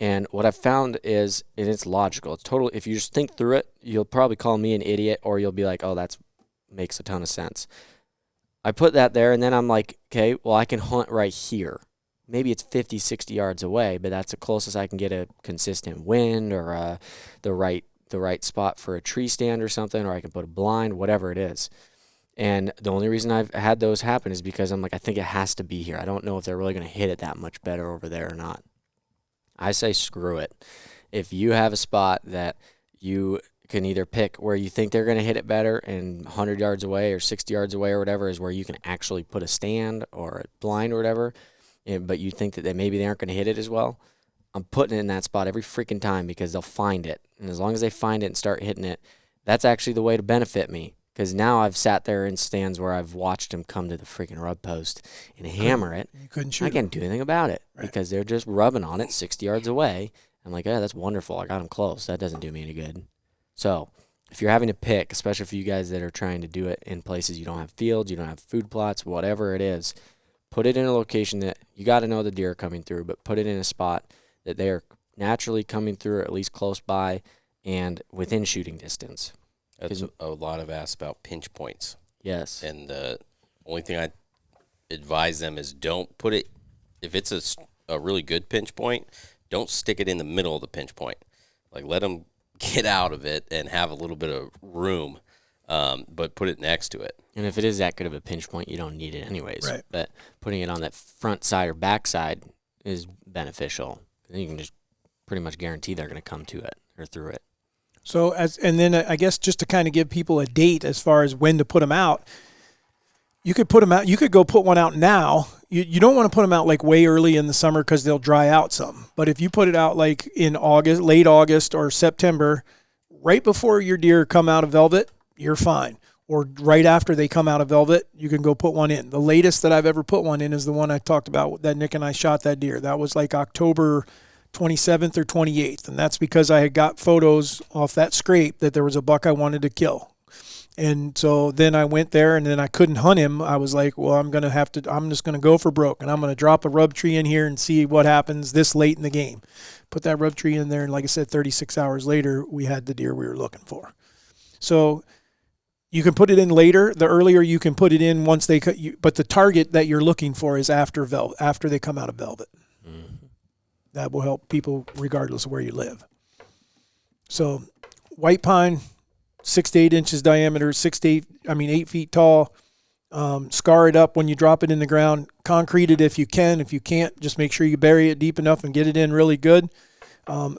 And what I've found is, and it's logical. It's totally, if you just think through it, you'll probably call me an idiot, or you'll be like, oh, that makes a ton of sense. I put that there, and then I'm like, okay, well, I can hunt right here. Maybe it's 50, 60 yards away, but that's the closest I can get a consistent wind or the right spot for a tree stand or something, or I can put a blind, whatever it is. And the only reason I've had those happen is because I'm like, I think it has to be here. I don't know if they're really going to hit it that much better over there or not. I say screw it. If you have a spot that you can either pick where you think they're going to hit it better, and 100 yards away or 60 yards away or whatever is where you can actually put a stand or a blind or whatever, but you think that maybe they aren't going to hit it as well, I'm putting it in that spot every freaking time because they'll find it. And as long as they find it and start hitting it, that's actually the way to benefit me. Because now I've sat there in stands where I've watched them come to the freaking rub post and hammer it. You couldn't shoot. I can't do anything about it because they're just rubbing on it 60 yards away. I'm like, yeah, that's wonderful. I got them close. That doesn't do me any good. So if you're having to pick, especially for you guys that are trying to do it in places you don't have fields, you don't have food plots, whatever it is, put it in a location that you got to know the deer are coming through, but put it in a spot that they are naturally coming through, or at least close by and within shooting distance. That's a lot of asked about pinch points. Yes. And the only thing I advise them is don't put it, if it's a really good pinch point, don't stick it in the middle of the pinch point. Like, let them get out of it and have a little bit of room, but put it next to it. And if it is that good of a pinch point, you don't need it anyways. Right. But putting it on that front side or back side is beneficial. Then you can just pretty much guarantee they're going to come to it or through it. So and then I guess just to kind of give people a date as far as when to put them out, you could put them out. You could go put one out now. You don't want to put them out like way early in the summer because they'll dry out some. But if you put it out like in August, late August or September, right before your deer come out of velvet, you're fine. Or right after they come out of velvet, you can go put one in. The latest that I've ever put one in is the one I talked about that Nick and I shot that deer. That was like October 27th or 28th, and that's because I had got photos off that scrape that there was a buck I wanted to kill. And so then I went there, and then I couldn't hunt him. I was like, well, I'm just going to go for broke, and I'm going to drop a rub tree in here and see what happens this late in the game. Put that rub tree in there, and like I said, 36 hours later, we had the deer we were looking for. So you can put it in later. The earlier you can put it in once they cut you, but the target that you're looking for is after they come out of velvet. That will help people regardless of where you live. So white pine, 6 to 8 inches diameter, 8 feet tall. Scar it up when you drop it in the ground. Concrete it if you can. If you can't, just make sure you bury it deep enough and get it in really good.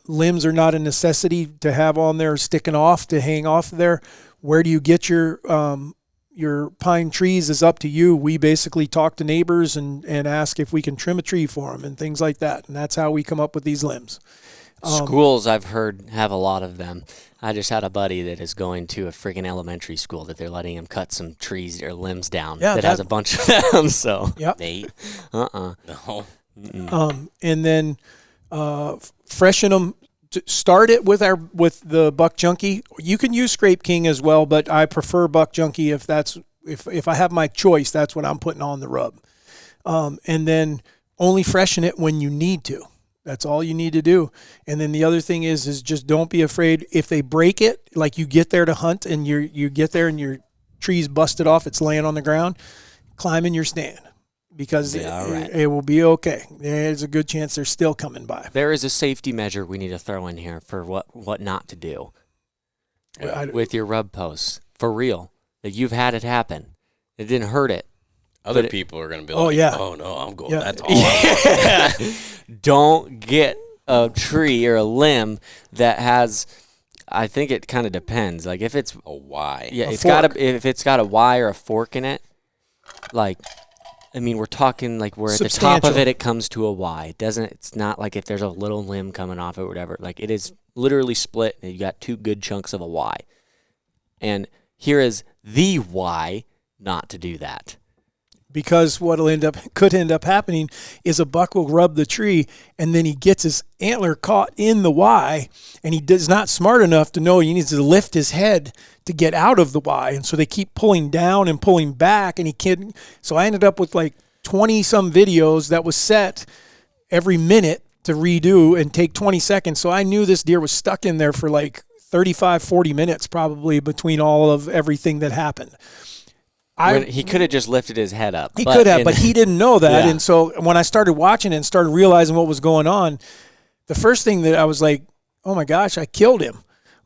Limbs are not a necessity to have on there sticking off to hang off there. Where do you get your pine trees is up to you. We basically talk to neighbors and ask if we can trim a tree for them and things like that. And that's how we come up with these limbs. Schools, I've heard, have a lot of them. I just had a buddy that is going to a freaking elementary school that they're letting him cut some trees or limbs down that has a bunch of them. So, yep. Nate? No. And then freshen them. Start it with the Buck Junkie. You can use Scrape King as well, but I prefer Buck Junkie if I have my choice. That's what I'm putting on the rub. And then only freshen it when you need to. That's all you need to do. And then the other thing is just don't be afraid if they break it. Like you get there to hunt and you get there and your tree's busted off. It's laying on the ground. Climb in your stand. Because it will be okay. There's a good chance they're still coming by. There is a safety measure we need to throw in here for what not to do with your rub posts. For real. Like you've had it happen. It didn't hurt it. Other people are going to be oh, no, I'm going. Yeah. That's all I want. Don't get a tree or a limb that has, I think it kind of depends. Like if it's a Y. Yeah, if it's got a Y or a fork in it, like, I mean, we're talking like where at the top of it comes to a Y. It's not like if there's a little limb coming off or whatever. Like it is literally split and you got two good chunks of a Y. And here is the Y not to do that. Because what could end up happening is a buck will rub the tree and then he gets his antler caught in the Y and he is not smart enough to know he needs to lift his head to get out of the Y. And so they keep pulling down and pulling back and he can't. So I ended up with like 20 some videos that was set every minute to redo and take 20 seconds. So I knew this deer was stuck in there for like 35, 40 minutes probably between all of everything that happened. He could have just lifted his head up. He could have, but he didn't know that. Yeah. And so when I started watching it and started realizing what was going on, the first thing that I was like, oh my gosh, I killed him.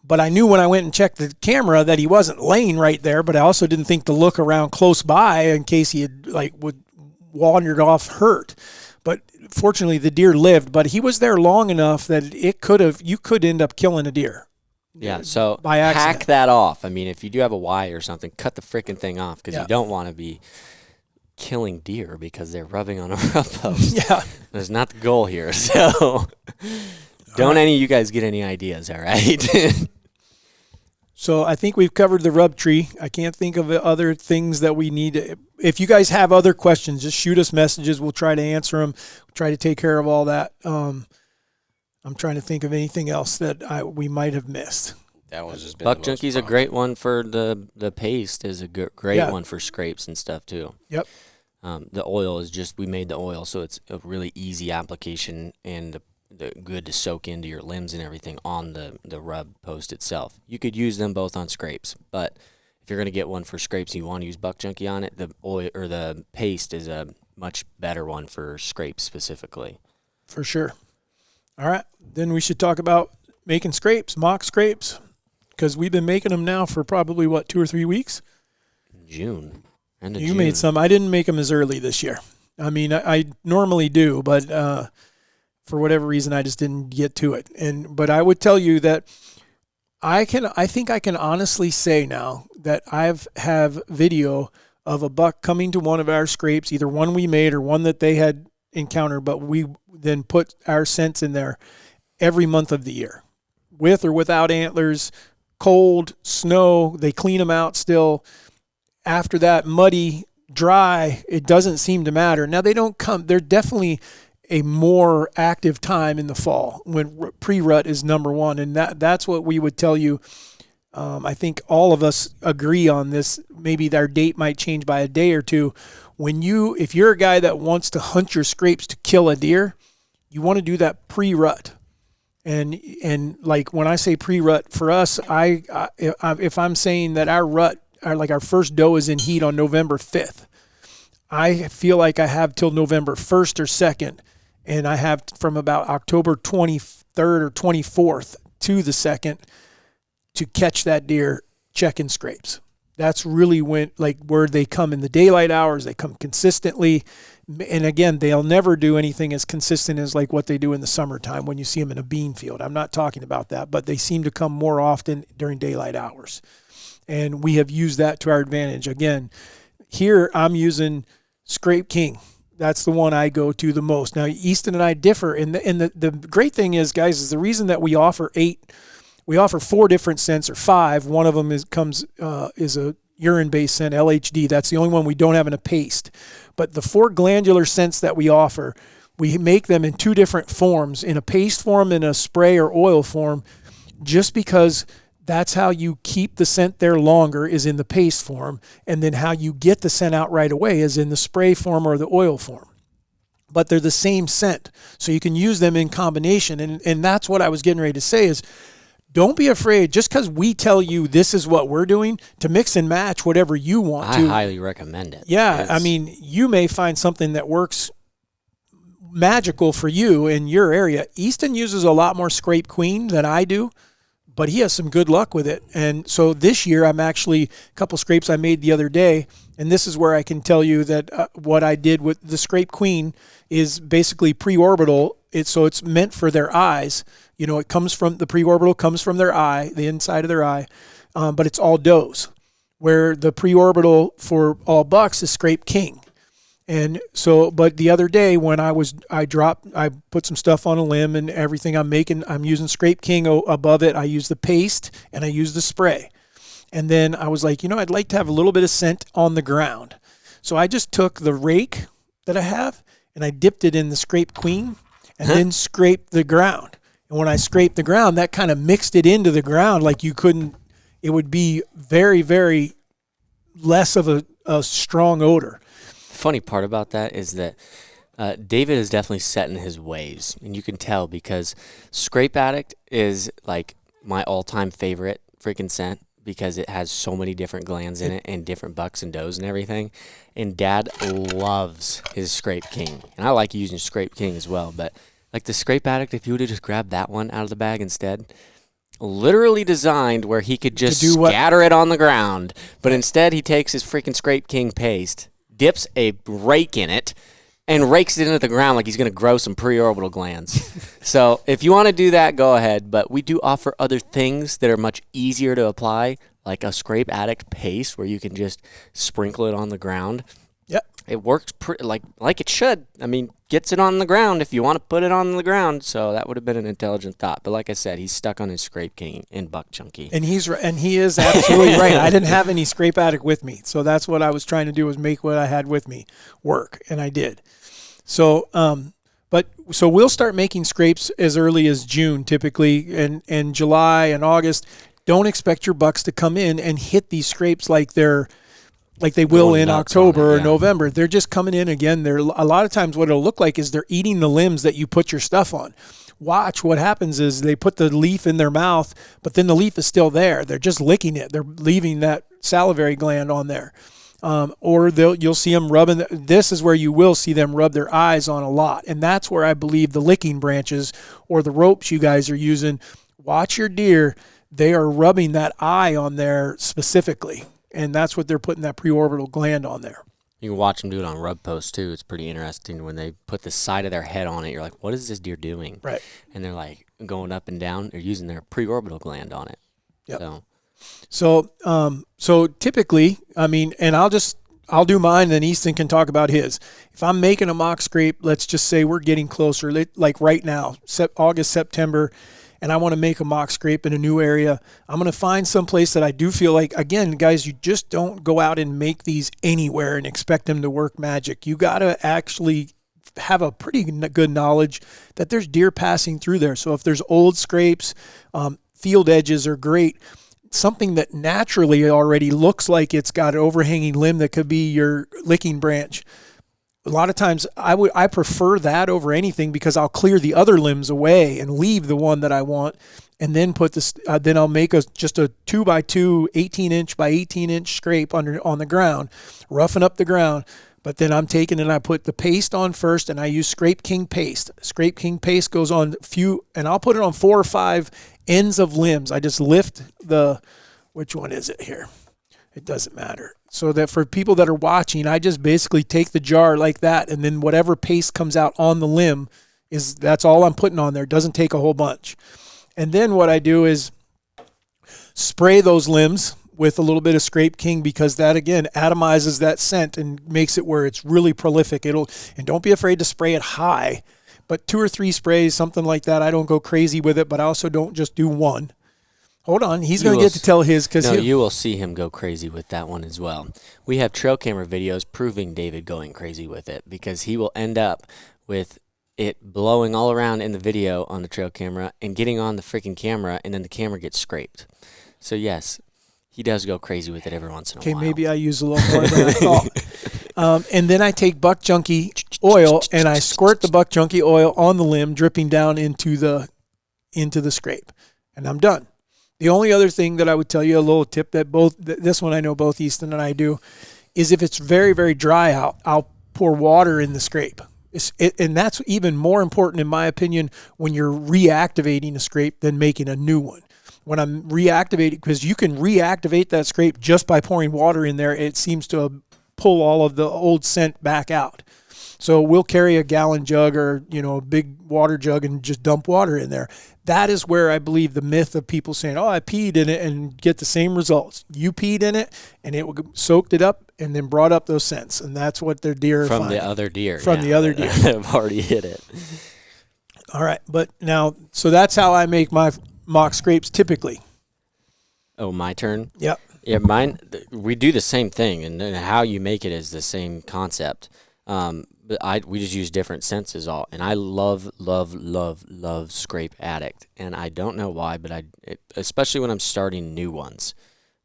But I knew when I went and checked the camera that he wasn't laying right there, but I also didn't think to look around close by in case he had would wandered off hurt. But fortunately the deer lived, but he was there long enough that you could end up killing a deer. Yeah, so by accident. Hack that off. I mean, if you do have a wire or something, cut the freaking thing off because you don't want to be killing deer because they're rubbing on a rub post. Yeah. That's not the goal here. So don't any of you guys get any ideas, all right? So I think we've covered the rub tree. I can't think of other things that we need. If you guys have other questions, just shoot us messages. We'll try to answer them. We'll try to take care of all that. I'm trying to think of anything else that we might have missed. That one's just been Buck Junkie's a great one for the paste. Is a great one for scrapes and stuff too. Yep. The oil is just, we made the oil so it's a really easy application and the good to soak into your limbs and everything on the rub post itself. You could use them both on scrapes, but if you're going to get one for scrapes and you want to use Buck Junkie on it, the oil or the paste is a much better one for scrapes specifically. For sure. All right, then we should talk about making scrapes, mock scrapes, because we've been making them now for probably, 2 or 3 weeks? June. You made some. I didn't make them as early this year. I mean, I normally do, but for whatever reason, I just didn't get to it. But I would tell you that I think I can honestly say now that have video of a buck coming to one of our scrapes, either one we made or one that they had encountered, but we then put our scents in there every month of the year, with or without antlers, cold, snow, they clean them out still. After that, muddy, dry, it doesn't seem to matter. Now they don't come, they're definitely a more active time in the fall when pre-rut is number one. And that's what we would tell you. I think all of us agree on this. Maybe our date might change by a day or two. If you're a guy that wants to hunt your scrapes to kill a deer, you want to do that pre-rut. And like when I say pre-rut for us, if I'm saying that our first doe is in heat on November 5th, I feel like I have till November 1st or 2nd, and I have from about October 23rd or 24th to the 2nd to catch that deer checking scrapes. That's really where they come in the daylight hours. They come consistently. And again, they'll never do anything as consistent as like what they do in the summertime when you see them in a bean field. I'm not talking about that, but they seem to come more often during daylight hours. And we have used that to our advantage. Again, here I'm using Scrape King. That's the one I go to the most. Now, Easton and I differ. And the great thing is, guys, is the reason that we offer 4 different scents, or 5. One of them is a urine-based scent, LHD. That's the only one we don't have in a paste. But the 4 glandular scents that we offer, we make them in 2 different forms, in a paste form and a spray or oil form, just because that's how you keep the scent there longer, is in the paste form, and then how you get the scent out right away is in the spray form or the oil form. But they're the same scent, so you can use them in combination. And that's what I was getting ready to say is, don't be afraid, just because we tell you this is what we're doing, to mix and match whatever you want to. I highly recommend it. Yeah, I mean, you may find something that works magical for you in your area. Easton uses a lot more Scrape Queen than I do, but he has some good luck with it. And so this year, I'm actually, a couple scrapes I made the other day, and this is where I can tell you that what I did with the Scrape Queen is basically preorbital. So it's meant for their eyes. You know, it comes from, the preorbital comes from their eye, the inside of their eye, but it's all does. Where the preorbital for all bucks is Scrape King. And so, but the other day when I put some stuff on a limb and everything I'm using Scrape King above it. I use the paste and I use the spray. And then I was like, I'd like to have a little bit of scent on the ground. So I just took the rake that I have and I dipped it in the Scrape Queen and then scraped the ground. And when I scraped the ground, that kind of mixed it into the ground like it would be very, very less of a strong odor. The funny part about that is that David is definitely set in his ways, and you can tell because Scrape Addict is like my all-time favorite freaking scent because it has so many different glands in it and different bucks and does and everything. And Dad loves his Scrape King, and I like using Scrape King as well. But like the Scrape Addict, if you would have just grabbed that one out of the bag instead, literally designed where he could just scatter it on the ground, but instead he takes his freaking Scrape King paste, dips a rake in it, and rakes it into the ground like he's going to grow some preorbital glands. So if you want to do that, go ahead. But we do offer other things that are much easier to apply, like a Scrape Addict paste where you can just sprinkle it on the ground. Yep. It works like it should. I mean, gets it on the ground if you want to put it on the ground. So that would have been an intelligent thought. But like I said, he's stuck on his Scrape King and Buck Chunky. And he is absolutely right. I didn't have any Scrape Addict with me, so that's what I was trying to do, was make what I had with me work, and I did. So, so we'll start making scrapes as early as June, typically, and July and August. Don't expect your bucks to come in and hit these scrapes like they will in October or November. They're just coming in again. They're a lot of times what it'll look like is they're eating the limbs that you put your stuff on. Watch what happens is they put the leaf in their mouth, but then the leaf is still there. They're just licking it. They're leaving that salivary gland on there. Or you'll see them rubbing. This is where you will see them rub their eyes on a lot. And that's where I believe the licking branches or the ropes you guys are using. Watch your deer. They are rubbing that eye on there specifically. And that's what they're putting that preorbital gland on there. You can watch them do it on rub posts too. It's pretty interesting when they put the side of their head on it. You're like, what is this deer doing? Right. And they're like going up and down. They're using their preorbital gland on it. Yep. So typically, I mean, and I'll do mine, then Easton can talk about his. If I'm making a mock scrape, let's just say we're getting closer, like right now, August, September, and I want to make a mock scrape in a new area, I'm going to find some place that I do feel like, again, guys, you just don't go out and make these anywhere and expect them to work magic. You got to actually have a pretty good knowledge that there's deer passing through there. So if there's old scrapes, field edges are great. Something that naturally already looks like it's got an overhanging limb that could be your licking branch. A lot of times I prefer that over anything because I'll clear the other limbs away and leave the one that I want, and then put this. Then I'll make just a 2x2, 18-inch by 18-inch scrape on the ground, roughen up the ground. But then I'm taking and I put the paste on first, and I use Scrape King paste. Scrape King paste goes on and I'll put it on 4 or 5 ends of limbs. I just lift which one is it here? It doesn't matter. So that for people that are watching, I just basically take the jar like that, and then whatever paste comes out on the limb that's all I'm putting on there. It doesn't take a whole bunch. And then what I do is spray those limbs with a little bit of Scrape King, because that again atomizes that scent and makes it where it's really prolific. And don't be afraid to spray it high, but 2 or 3 sprays, something like that. I don't go crazy with it, but I also don't just do one. Hold on, he's going to get to tell his, because you will see him go crazy with that one as well. We have trail camera videos proving David going crazy with it, because he will end up with it blowing all around in the video on the trail camera and getting on the freaking camera, and then the camera gets scraped. So yes, he does go crazy with it every once in a while. Okay, maybe I use a little more than I thought. And then I take Buck Junkie oil and I squirt the Buck Junkie oil on the limb, dripping down into the scrape, and I'm done. The only other thing that I would tell you, a little tip that this one I know both Easton and I do, is if it's very, very dry out, I'll pour water in the scrape. And that's even more important, in my opinion, when you're reactivating a scrape than making a new one. When I'm reactivating, because you can reactivate that scrape just by pouring water in there, it seems to pull all of the old scent back out. So we'll carry a gallon jug or, a big water jug and just dump water in there. That is where I believe the myth of people saying, oh, I peed in it and get the same results. You peed in it and it soaked it up and then brought up those scents. And that's what their deer are finding. The other deer. From the other deer. Have already hit it. All right. But now, so that's how I make my mock scrapes typically. Oh, my turn? Yep. Yeah, mine, we do the same thing, and how you make it is the same concept. But we just use different scents is all. And I love Scrape Addict. And I don't know why, but especially when I'm starting new ones.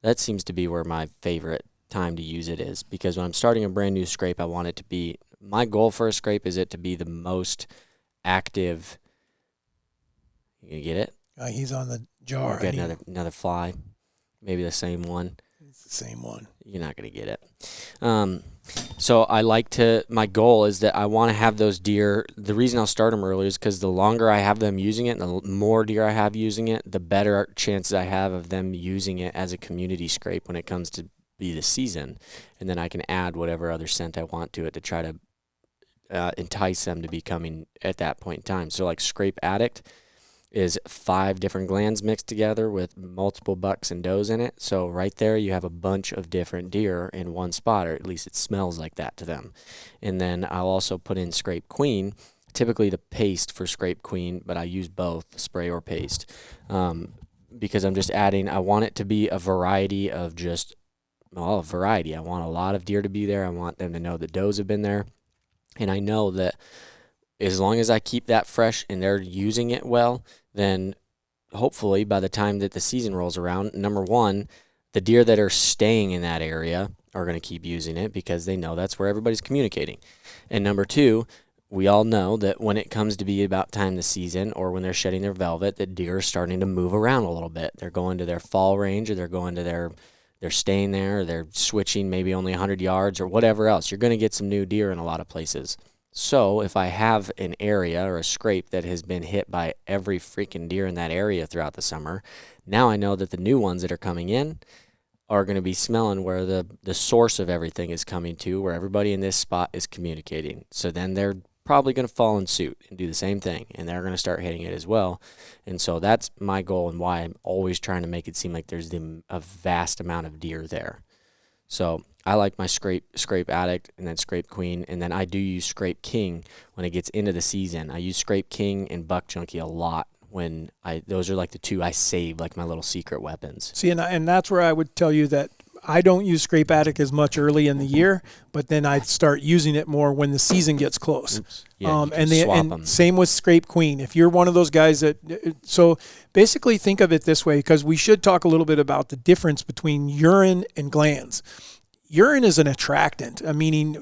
That seems to be where my favorite time to use it is. Because when I'm starting a brand new scrape, I want it to be my goal for a scrape is it to be the most active. You gonna get it? He's on the jar. Get another fly, maybe the same one. It's the same one. You're not gonna get it. So my goal is that I want to have those deer. The reason I'll start them early is because the longer I have them using it, and the more deer I have using it, the better chances I have of them using it as a community scrape when it comes to be the season. And then I can add whatever other scent I want to it to try to entice them to be coming at that point in time. So like Scrape Addict is 5 different glands mixed together with multiple bucks and does in it. So right there you have a bunch of different deer in one spot, or at least it smells like that to them. And then I'll also put in Scrape Queen, typically the paste for Scrape Queen, but I use both spray or paste because I'm just adding, I want it to be a variety of a variety. I want a lot of deer to be there. I want them to know that does have been there. And I know that as long as I keep that fresh and they're using it well, then hopefully by the time that the season rolls around, number one, the deer that are staying in that area are going to keep using it because they know that's where everybody's communicating. And number two, we all know that when it comes to be about time the season or when they're shedding their velvet, that deer are starting to move around a little bit. They're going to their fall range, or they're going to they're staying there, or they're switching maybe only 100 yards or whatever else. You're going to get some new deer in a lot of places. So if I have an area or a scrape that has been hit by every freaking deer in that area throughout the summer, now I know that the new ones that are coming in are going to be smelling where the source of everything is coming to, where everybody in this spot is communicating. So then they're probably going to follow in suit and do the same thing, and they're going to start hitting it as well. And so that's my goal and why I'm always trying to make it seem like there's a vast amount of deer there. So I like my Scrape Addict and then Scrape Queen, and then I do use Scrape King when it gets into the season. I use Scrape King and Buck Junkie a lot when those are like the two I save, like my little secret weapons. See, and that's where I would tell you that I don't use Scrape Addict as much early in the year, but then I start using it more when the season gets close. Yeah, and same with Scrape Queen. If you're one of those guys so basically think of it this way, because we should talk a little bit about the difference between urine and glands. Urine is an attractant, meaning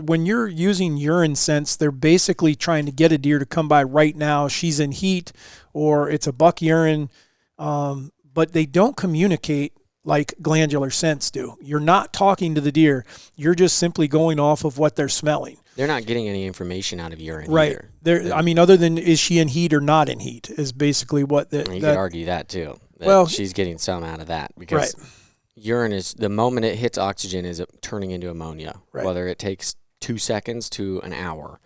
when you're using urine scents, they're basically trying to get a deer to come by right now. She's in heat, or it's a buck urine, but they don't communicate like glandular scents do. You're not talking to the deer. You're just simply going off of what they're smelling. They're not getting any information out of urine right. either. Other than is she in heat or not in heat is basically what you could argue that too. She's getting some out of that because urine is, the moment it hits oxygen, is turning into ammonia, whether it takes 2 seconds to an hour.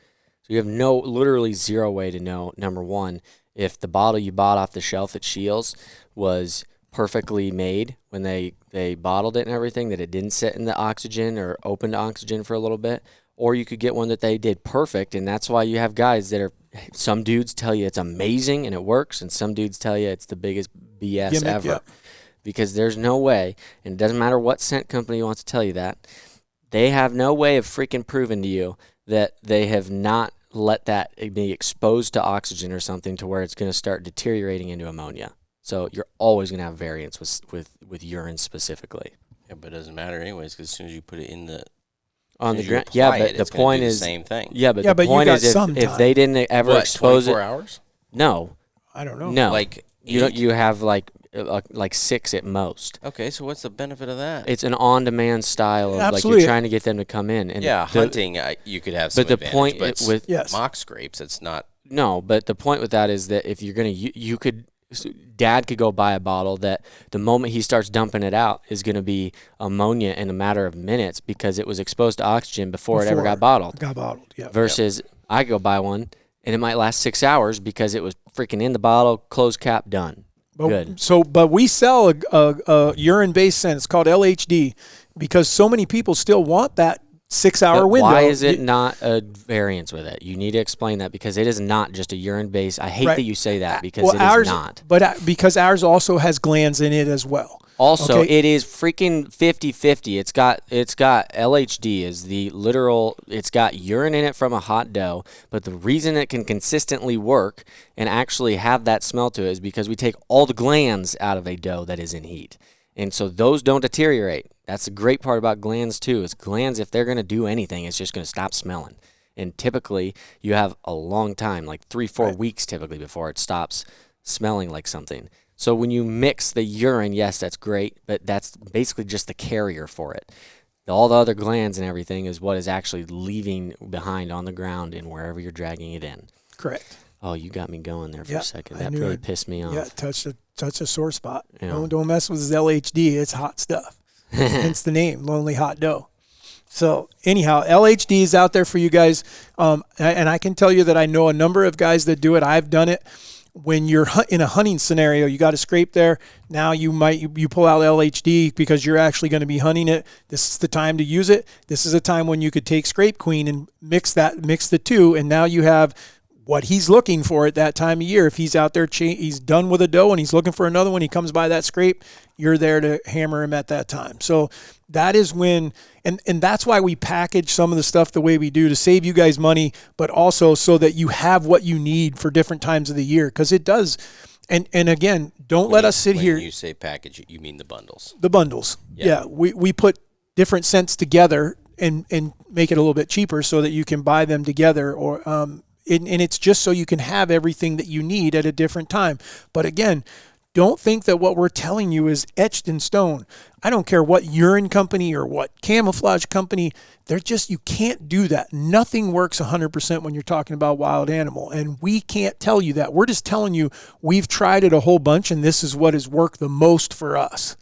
So you have literally zero way to know, number one, if the bottle you bought off the shelf at Shields was perfectly made when they bottled it and everything, that it didn't sit in the oxygen or open to oxygen for a little bit, or you could get one that they did perfect, and that's why you have guys that are, some dudes tell you it's amazing and it works, and some dudes tell you it's the biggest BS ever. Yep. Because there's no way, and it doesn't matter what scent company wants to tell you that, they have no way of freaking proving to you that they have not let that be exposed to oxygen or something to where it's going to start deteriorating into ammonia. So you're always going to have variance with urine specifically. Yeah, but it doesn't matter anyways, because as soon as you put it in on the ground, but the point is the same thing. Yeah, but the point is if they didn't ever expose 24 it, hours? No, I don't know. No, like you have like 6 at most. Okay, so what's the benefit of that? It's an on-demand style of like you're trying to get them to come in. And hunting, you could have some but the point but with mock scrapes, it's not. No, but the point with that is that if you're going to, Dad could go buy a bottle that the moment he starts dumping it out is going to be ammonia in a matter of minutes because it was exposed to oxygen before it ever got bottled. Yeah. Versus I go buy one and it might last 6 hours because it was freaking in the bottle, closed cap, done. Good. But we sell a urine-based scent. It's called LHD because so many people still want that 6-hour window. Why is it not a variance with it? You need to explain that because it is not just a urine-based. I hate that you say that because it is not. But because ours also has glands in it as well. Also, it is freaking 50-50. It's got LHD is the literal. It's got urine in it from a hot doe. But the reason it can consistently work and actually have that smell to it is because we take all the glands out of a doe that is in heat. And so those don't deteriorate. That's the great part about glands too. Is glands, if they're going to do anything, it's just going to stop smelling. And typically you have a long time, like 3-4 weeks typically before it stops smelling like something. So when you mix the urine, yes, that's great, but that's basically just the carrier for it. All the other glands and everything is what is actually leaving behind on the ground and wherever you're dragging it in. Correct. Oh, you got me going there for a second. That really pissed me off. Yeah, touch a sore spot. Yeah. Don't mess with his LHD. It's hot stuff. Hence the name, Lonely Hot Doe. So anyhow, LHD is out there for you guys. And I can tell you that I know a number of guys that do it. I've done it. When you're in a hunting scenario, you got a scrape there. Now you pull out LHD because you're actually going to be hunting it. This is the time to use it. This is a time when you could take Scrape Queen and mix the two, and now you have what he's looking for at that time of year. If he's out there, he's done with a doe and he's looking for another one, he comes by that scrape, you're there to hammer him at that time. So that is when, and that's why we package some of the stuff the way we do, to save you guys money, but also so that you have what you need for different times of the year. Because it does, and again, don't let us sit here. When you say package, you mean the bundles. The bundles. Yeah. We put different scents together and make it a little bit cheaper so that you can buy them together, or and it's just so you can have everything that you need at a different time. But again, don't think that what we're telling you is etched in stone. I don't care what urine company or what camouflage company, you can't do that. Nothing works 100% when you're talking about wild animal, and we can't tell you that. We're just telling you we've tried it a whole bunch, and this is what has worked the most for us.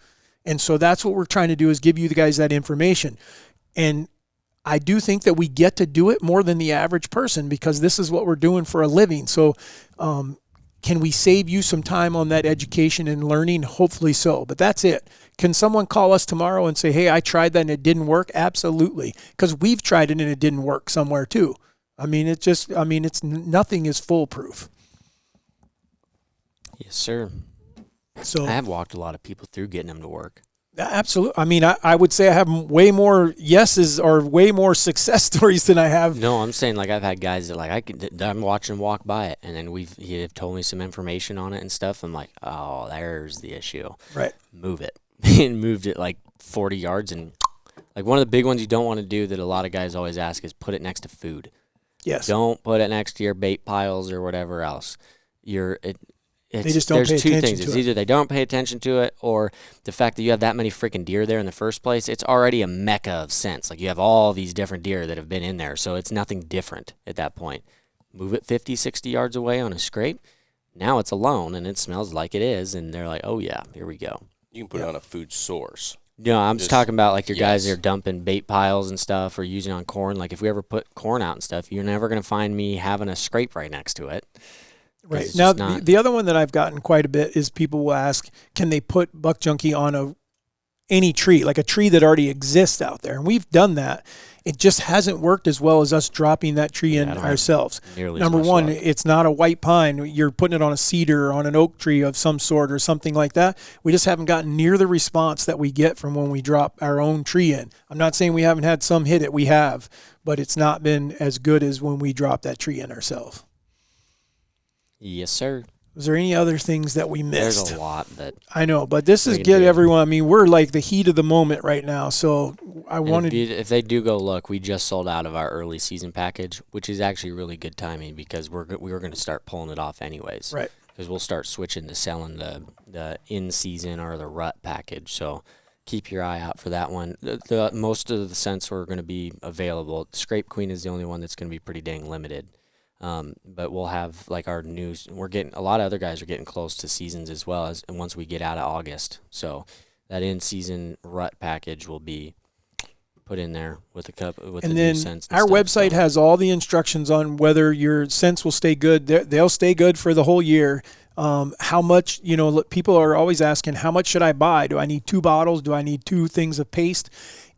And so that's what we're trying to do, is give you guys that information. And I do think that we get to do it more than the average person because this is what we're doing for a living. So can we save you some time on that education and learning? Hopefully so. But that's it. Can someone call us tomorrow and say, hey, I tried that and it didn't work? Absolutely. Because we've tried it and it didn't work somewhere too. Nothing is foolproof. Yes, sir. So I have walked a lot of people through getting them to work. Absolutely. I would say I have way more yeses or way more success stories than I have. No, I'm saying like I've had guys that I'm watching them walk by it, and then he have told me some information on it and stuff. I'm like, oh, there's the issue. Right. Move it. And moved it like 40 yards. And like one of the big ones you don't want to do that a lot of guys always ask is put it next to food. Yes. Don't put it next to your bait piles or whatever else. They just don't pay there's two attention things. to It's it. either they don't pay attention to it, or the fact that you have that many freaking deer there in the first place. It's already a mecca of scents. Like you have all these different deer that have been in there, so it's nothing different at that point. Move it 50, 60 yards away on a scrape. Now it's alone, and it smells like it is, and they're like, oh, yeah, here we go. You can put it on a food source. No, I'm just talking about like your guys that are dumping bait piles and stuff or using on corn. Like if we ever put corn out and stuff, you're never going to find me having a scrape right next to it. Right. Now, the other one that I've gotten quite a bit is people will ask, can they put buck junkie on any tree, like a tree that already exists out there? And we've done that. It just hasn't worked as well as us dropping that tree in ourselves. Number one, it's not a white pine. You're putting it on a cedar or on an oak tree of some sort or something like that. We just haven't gotten near the response that we get from when we drop our own tree in. I'm not saying we haven't had some hit it. We have, but it's not been as good as when we drop that tree in ourselves. Yes, sir. Was there any other things that we missed? There's a lot that I know, but this is get everyone. I mean, we're like the heat of the moment right now. So I wanted. If they do go look, we just sold out of our early season package, which is actually really good timing because we were going to start pulling it off anyways. Right. Because we'll start switching to selling the in season or the rut package. So keep your eye out for that one. The most of the scents are going to be available. Scrape Queen is the only one that's going to be pretty dang limited. But we'll have like our news. We're getting a lot of other guys are getting close to seasons as well as, and once we get out of August, so that in-season rut package will be put in there with the cup with and the then new scents. Our website has all the instructions on whether your scents will stay good. They'll stay good for the whole year. How much, people are always asking, how much should I buy? Do I need 2 bottles? Do I need 2 things of paste?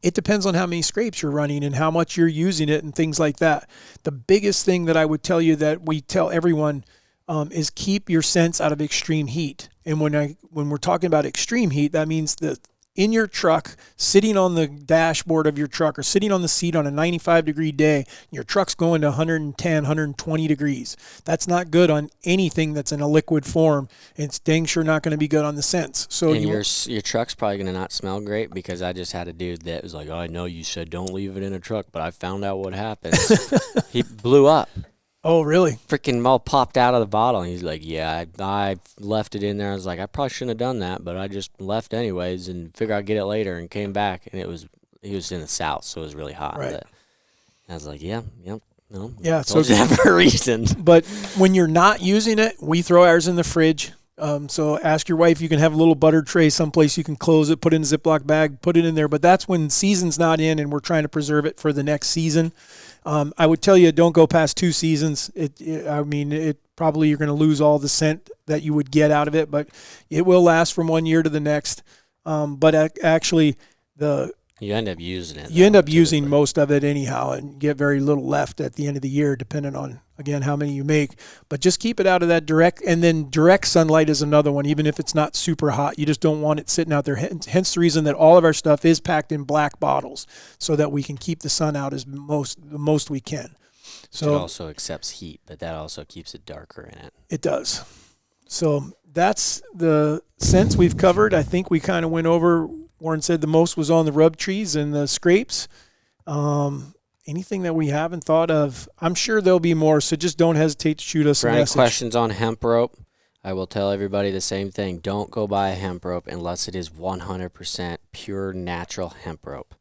It depends on how many scrapes you're running and how much you're using it and things like that. The biggest thing that I would tell you that we tell everyone is keep your scents out of extreme heat. And when we're talking about extreme heat, that means the in your truck, sitting on the dashboard of your truck or sitting on the seat on a 95-degree day, your truck's going to 110, 120 degrees. That's not good on anything that's in a liquid form. It's dang sure not going to be good on the scents. So and your truck's probably going to not smell great, because I just had a dude that was like, oh, I know you said don't leave it in a truck, but I found out what happens. He blew up. Oh, really? Freaking all popped out of the bottle. And he's like, yeah, I left it in there. I was like, I probably shouldn't have done that, but I just left anyways and figured I'd get it later, and came back, and he was in the south, so it was really hot. Right. But I was like, yeah, no. Yeah, so for a reason. But when you're not using it, we throw ours in the fridge. So ask your wife, you can have a little butter tray someplace you can close it, put it in a Ziploc bag, put it in there. But that's when season's not in and we're trying to preserve it for the next season. I would tell you, don't go past 2 seasons. It probably you're going to lose all the scent that you would get out of it, but it will last from 1 year to the next. But actually, you end up using it. You end up using most of it anyhow, and get very little left at the end of the year, depending on, again, how many you make. But just keep it out of that direct, and then direct sunlight is another one. Even if it's not super hot, you just don't want it sitting out there. Hence the reason that all of our stuff is packed in black bottles, so that we can keep the sun out the most we can. So it also accepts heat, but that also keeps it darker in it. It does. So that's the scents we've covered. I think we kind of went over. Warren said the most was on the rub trees and the scrapes. Anything that we haven't thought of, I'm sure there'll be more, so just don't hesitate to shoot us a message. For any questions on hemp rope, I will tell everybody the same thing. Don't go buy a hemp rope unless it is 100% pure natural hemp rope.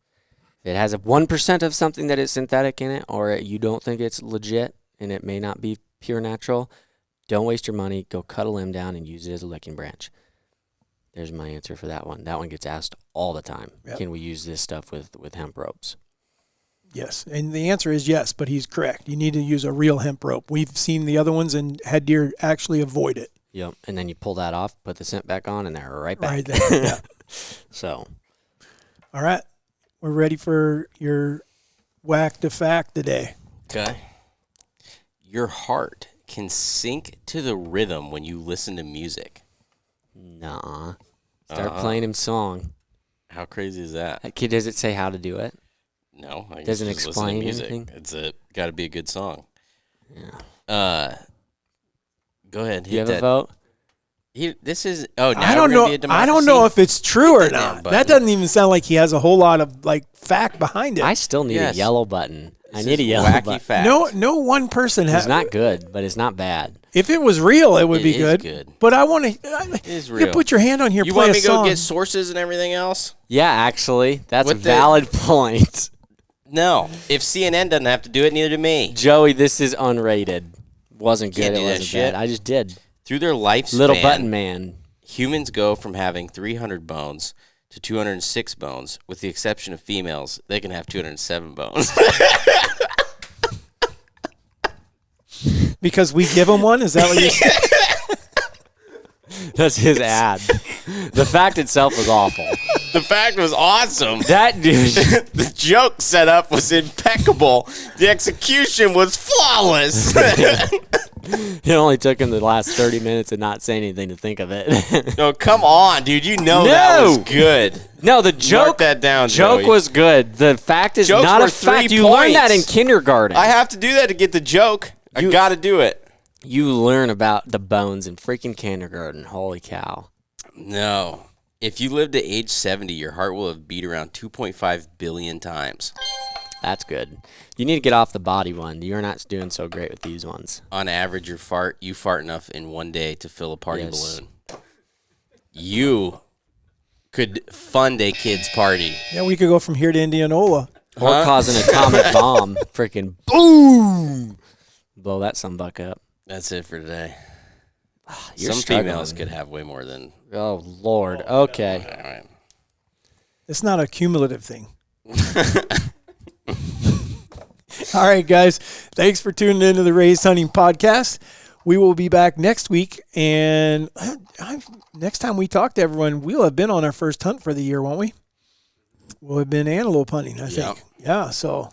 If it has a 1% of something that is synthetic in it, or you don't think it's legit and it may not be pure natural, don't waste your money. Go cut a limb down and use it as a licking branch. There's my answer for that one. That one gets asked all the time. Yep. Can we use this stuff with hemp ropes? Yes, and the answer is yes, but he's correct. You need to use a real hemp rope. We've seen the other ones and had deer actually avoid it. Yep, and then you pull that off, put the scent back on, and they're right back. Right there, yeah. So. All right, we're ready for your whack to fact today. Okay. Your heart can sync to the rhythm when you listen to music. Nuh-uh. Start playing him song. How crazy is that? Does it say how to do it? No. Doesn't explain anything? It's got to be a good song. Yeah. Go ahead. Do you have a vote? This is. Oh, now I don't know. I don't know if it's true or not. That doesn't even sound like he has a whole lot of fact behind it. I still need a yellow button. I need a yellow button. Fact. No one person has. It's not good, but it's not bad. If it was real, it would be good. But I want to. It is real. You put your hand on here. You play want me to song. go get sources and everything else? Yeah, actually, that's a valid point. No, if CNN doesn't have to do it, neither do me. Joey, this is unrated. Wasn't good. It wasn't bad. I just did. Through their lifespan, little button man. Humans go from having 300 bones to 206 bones. With the exception of females, they can have 207 bones. Because we give them one? Is that what you're saying? That's his ad. The fact itself was awful. The fact was awesome. That dude. The joke setup was impeccable. The execution was flawless. It only took him the last 30 minutes of not saying anything to think of it. No, come on, dude. You know that was good. No, the joke. Mark that down, joke Joey. Was good. The fact is Jokes not were a fact. 3 You points. learned that in kindergarten. I have to do that to get the joke. I got to do it. You learn about the bones in freaking kindergarten. Holy cow. No. If you live to age 70, your heart will have beat around 2.5 billion times. That's good. You need to get off the body one. You're not doing so great with these ones. On average, you fart enough in one day to fill a party balloon. You could fund a kid's party. Yeah, we could go from here to Indianola. Or cause an atomic bomb. Freaking boom. Blow that sumbug up. That's it for today. Some females could have way more than... Oh, Lord. Okay. All right. It's not a cumulative thing. All right, guys. Thanks for tuning into the Raised Hunting Podcast. We will be back next week. And next time we talk to everyone, we'll have been on our first hunt for the year, won't we? We'll have been antelope hunting, I think. Yeah, so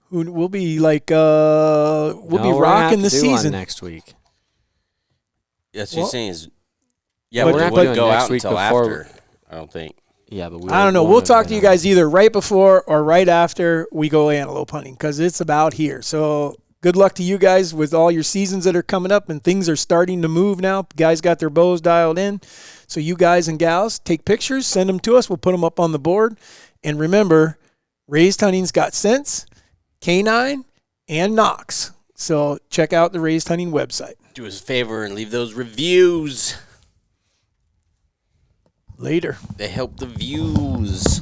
we'll be like, we'll be rocking the season. Next week. That's what you're saying is, we're not wouldn't doing go next out week until before. after, I don't think. Yeah, but I don't know. We'll talk to you guys either right before or right after we go antelope hunting because it's about here. So good luck to you guys with all your seasons that are coming up, and things are starting to move now. Guys got their bows dialed in. So you guys and gals take pictures, send them to us. We'll put them up on the board. And remember, Raised Hunting's got scents, canine, and Knox. So check out the Raised Hunting website. Do us a favor and leave those reviews. Later. They help the views.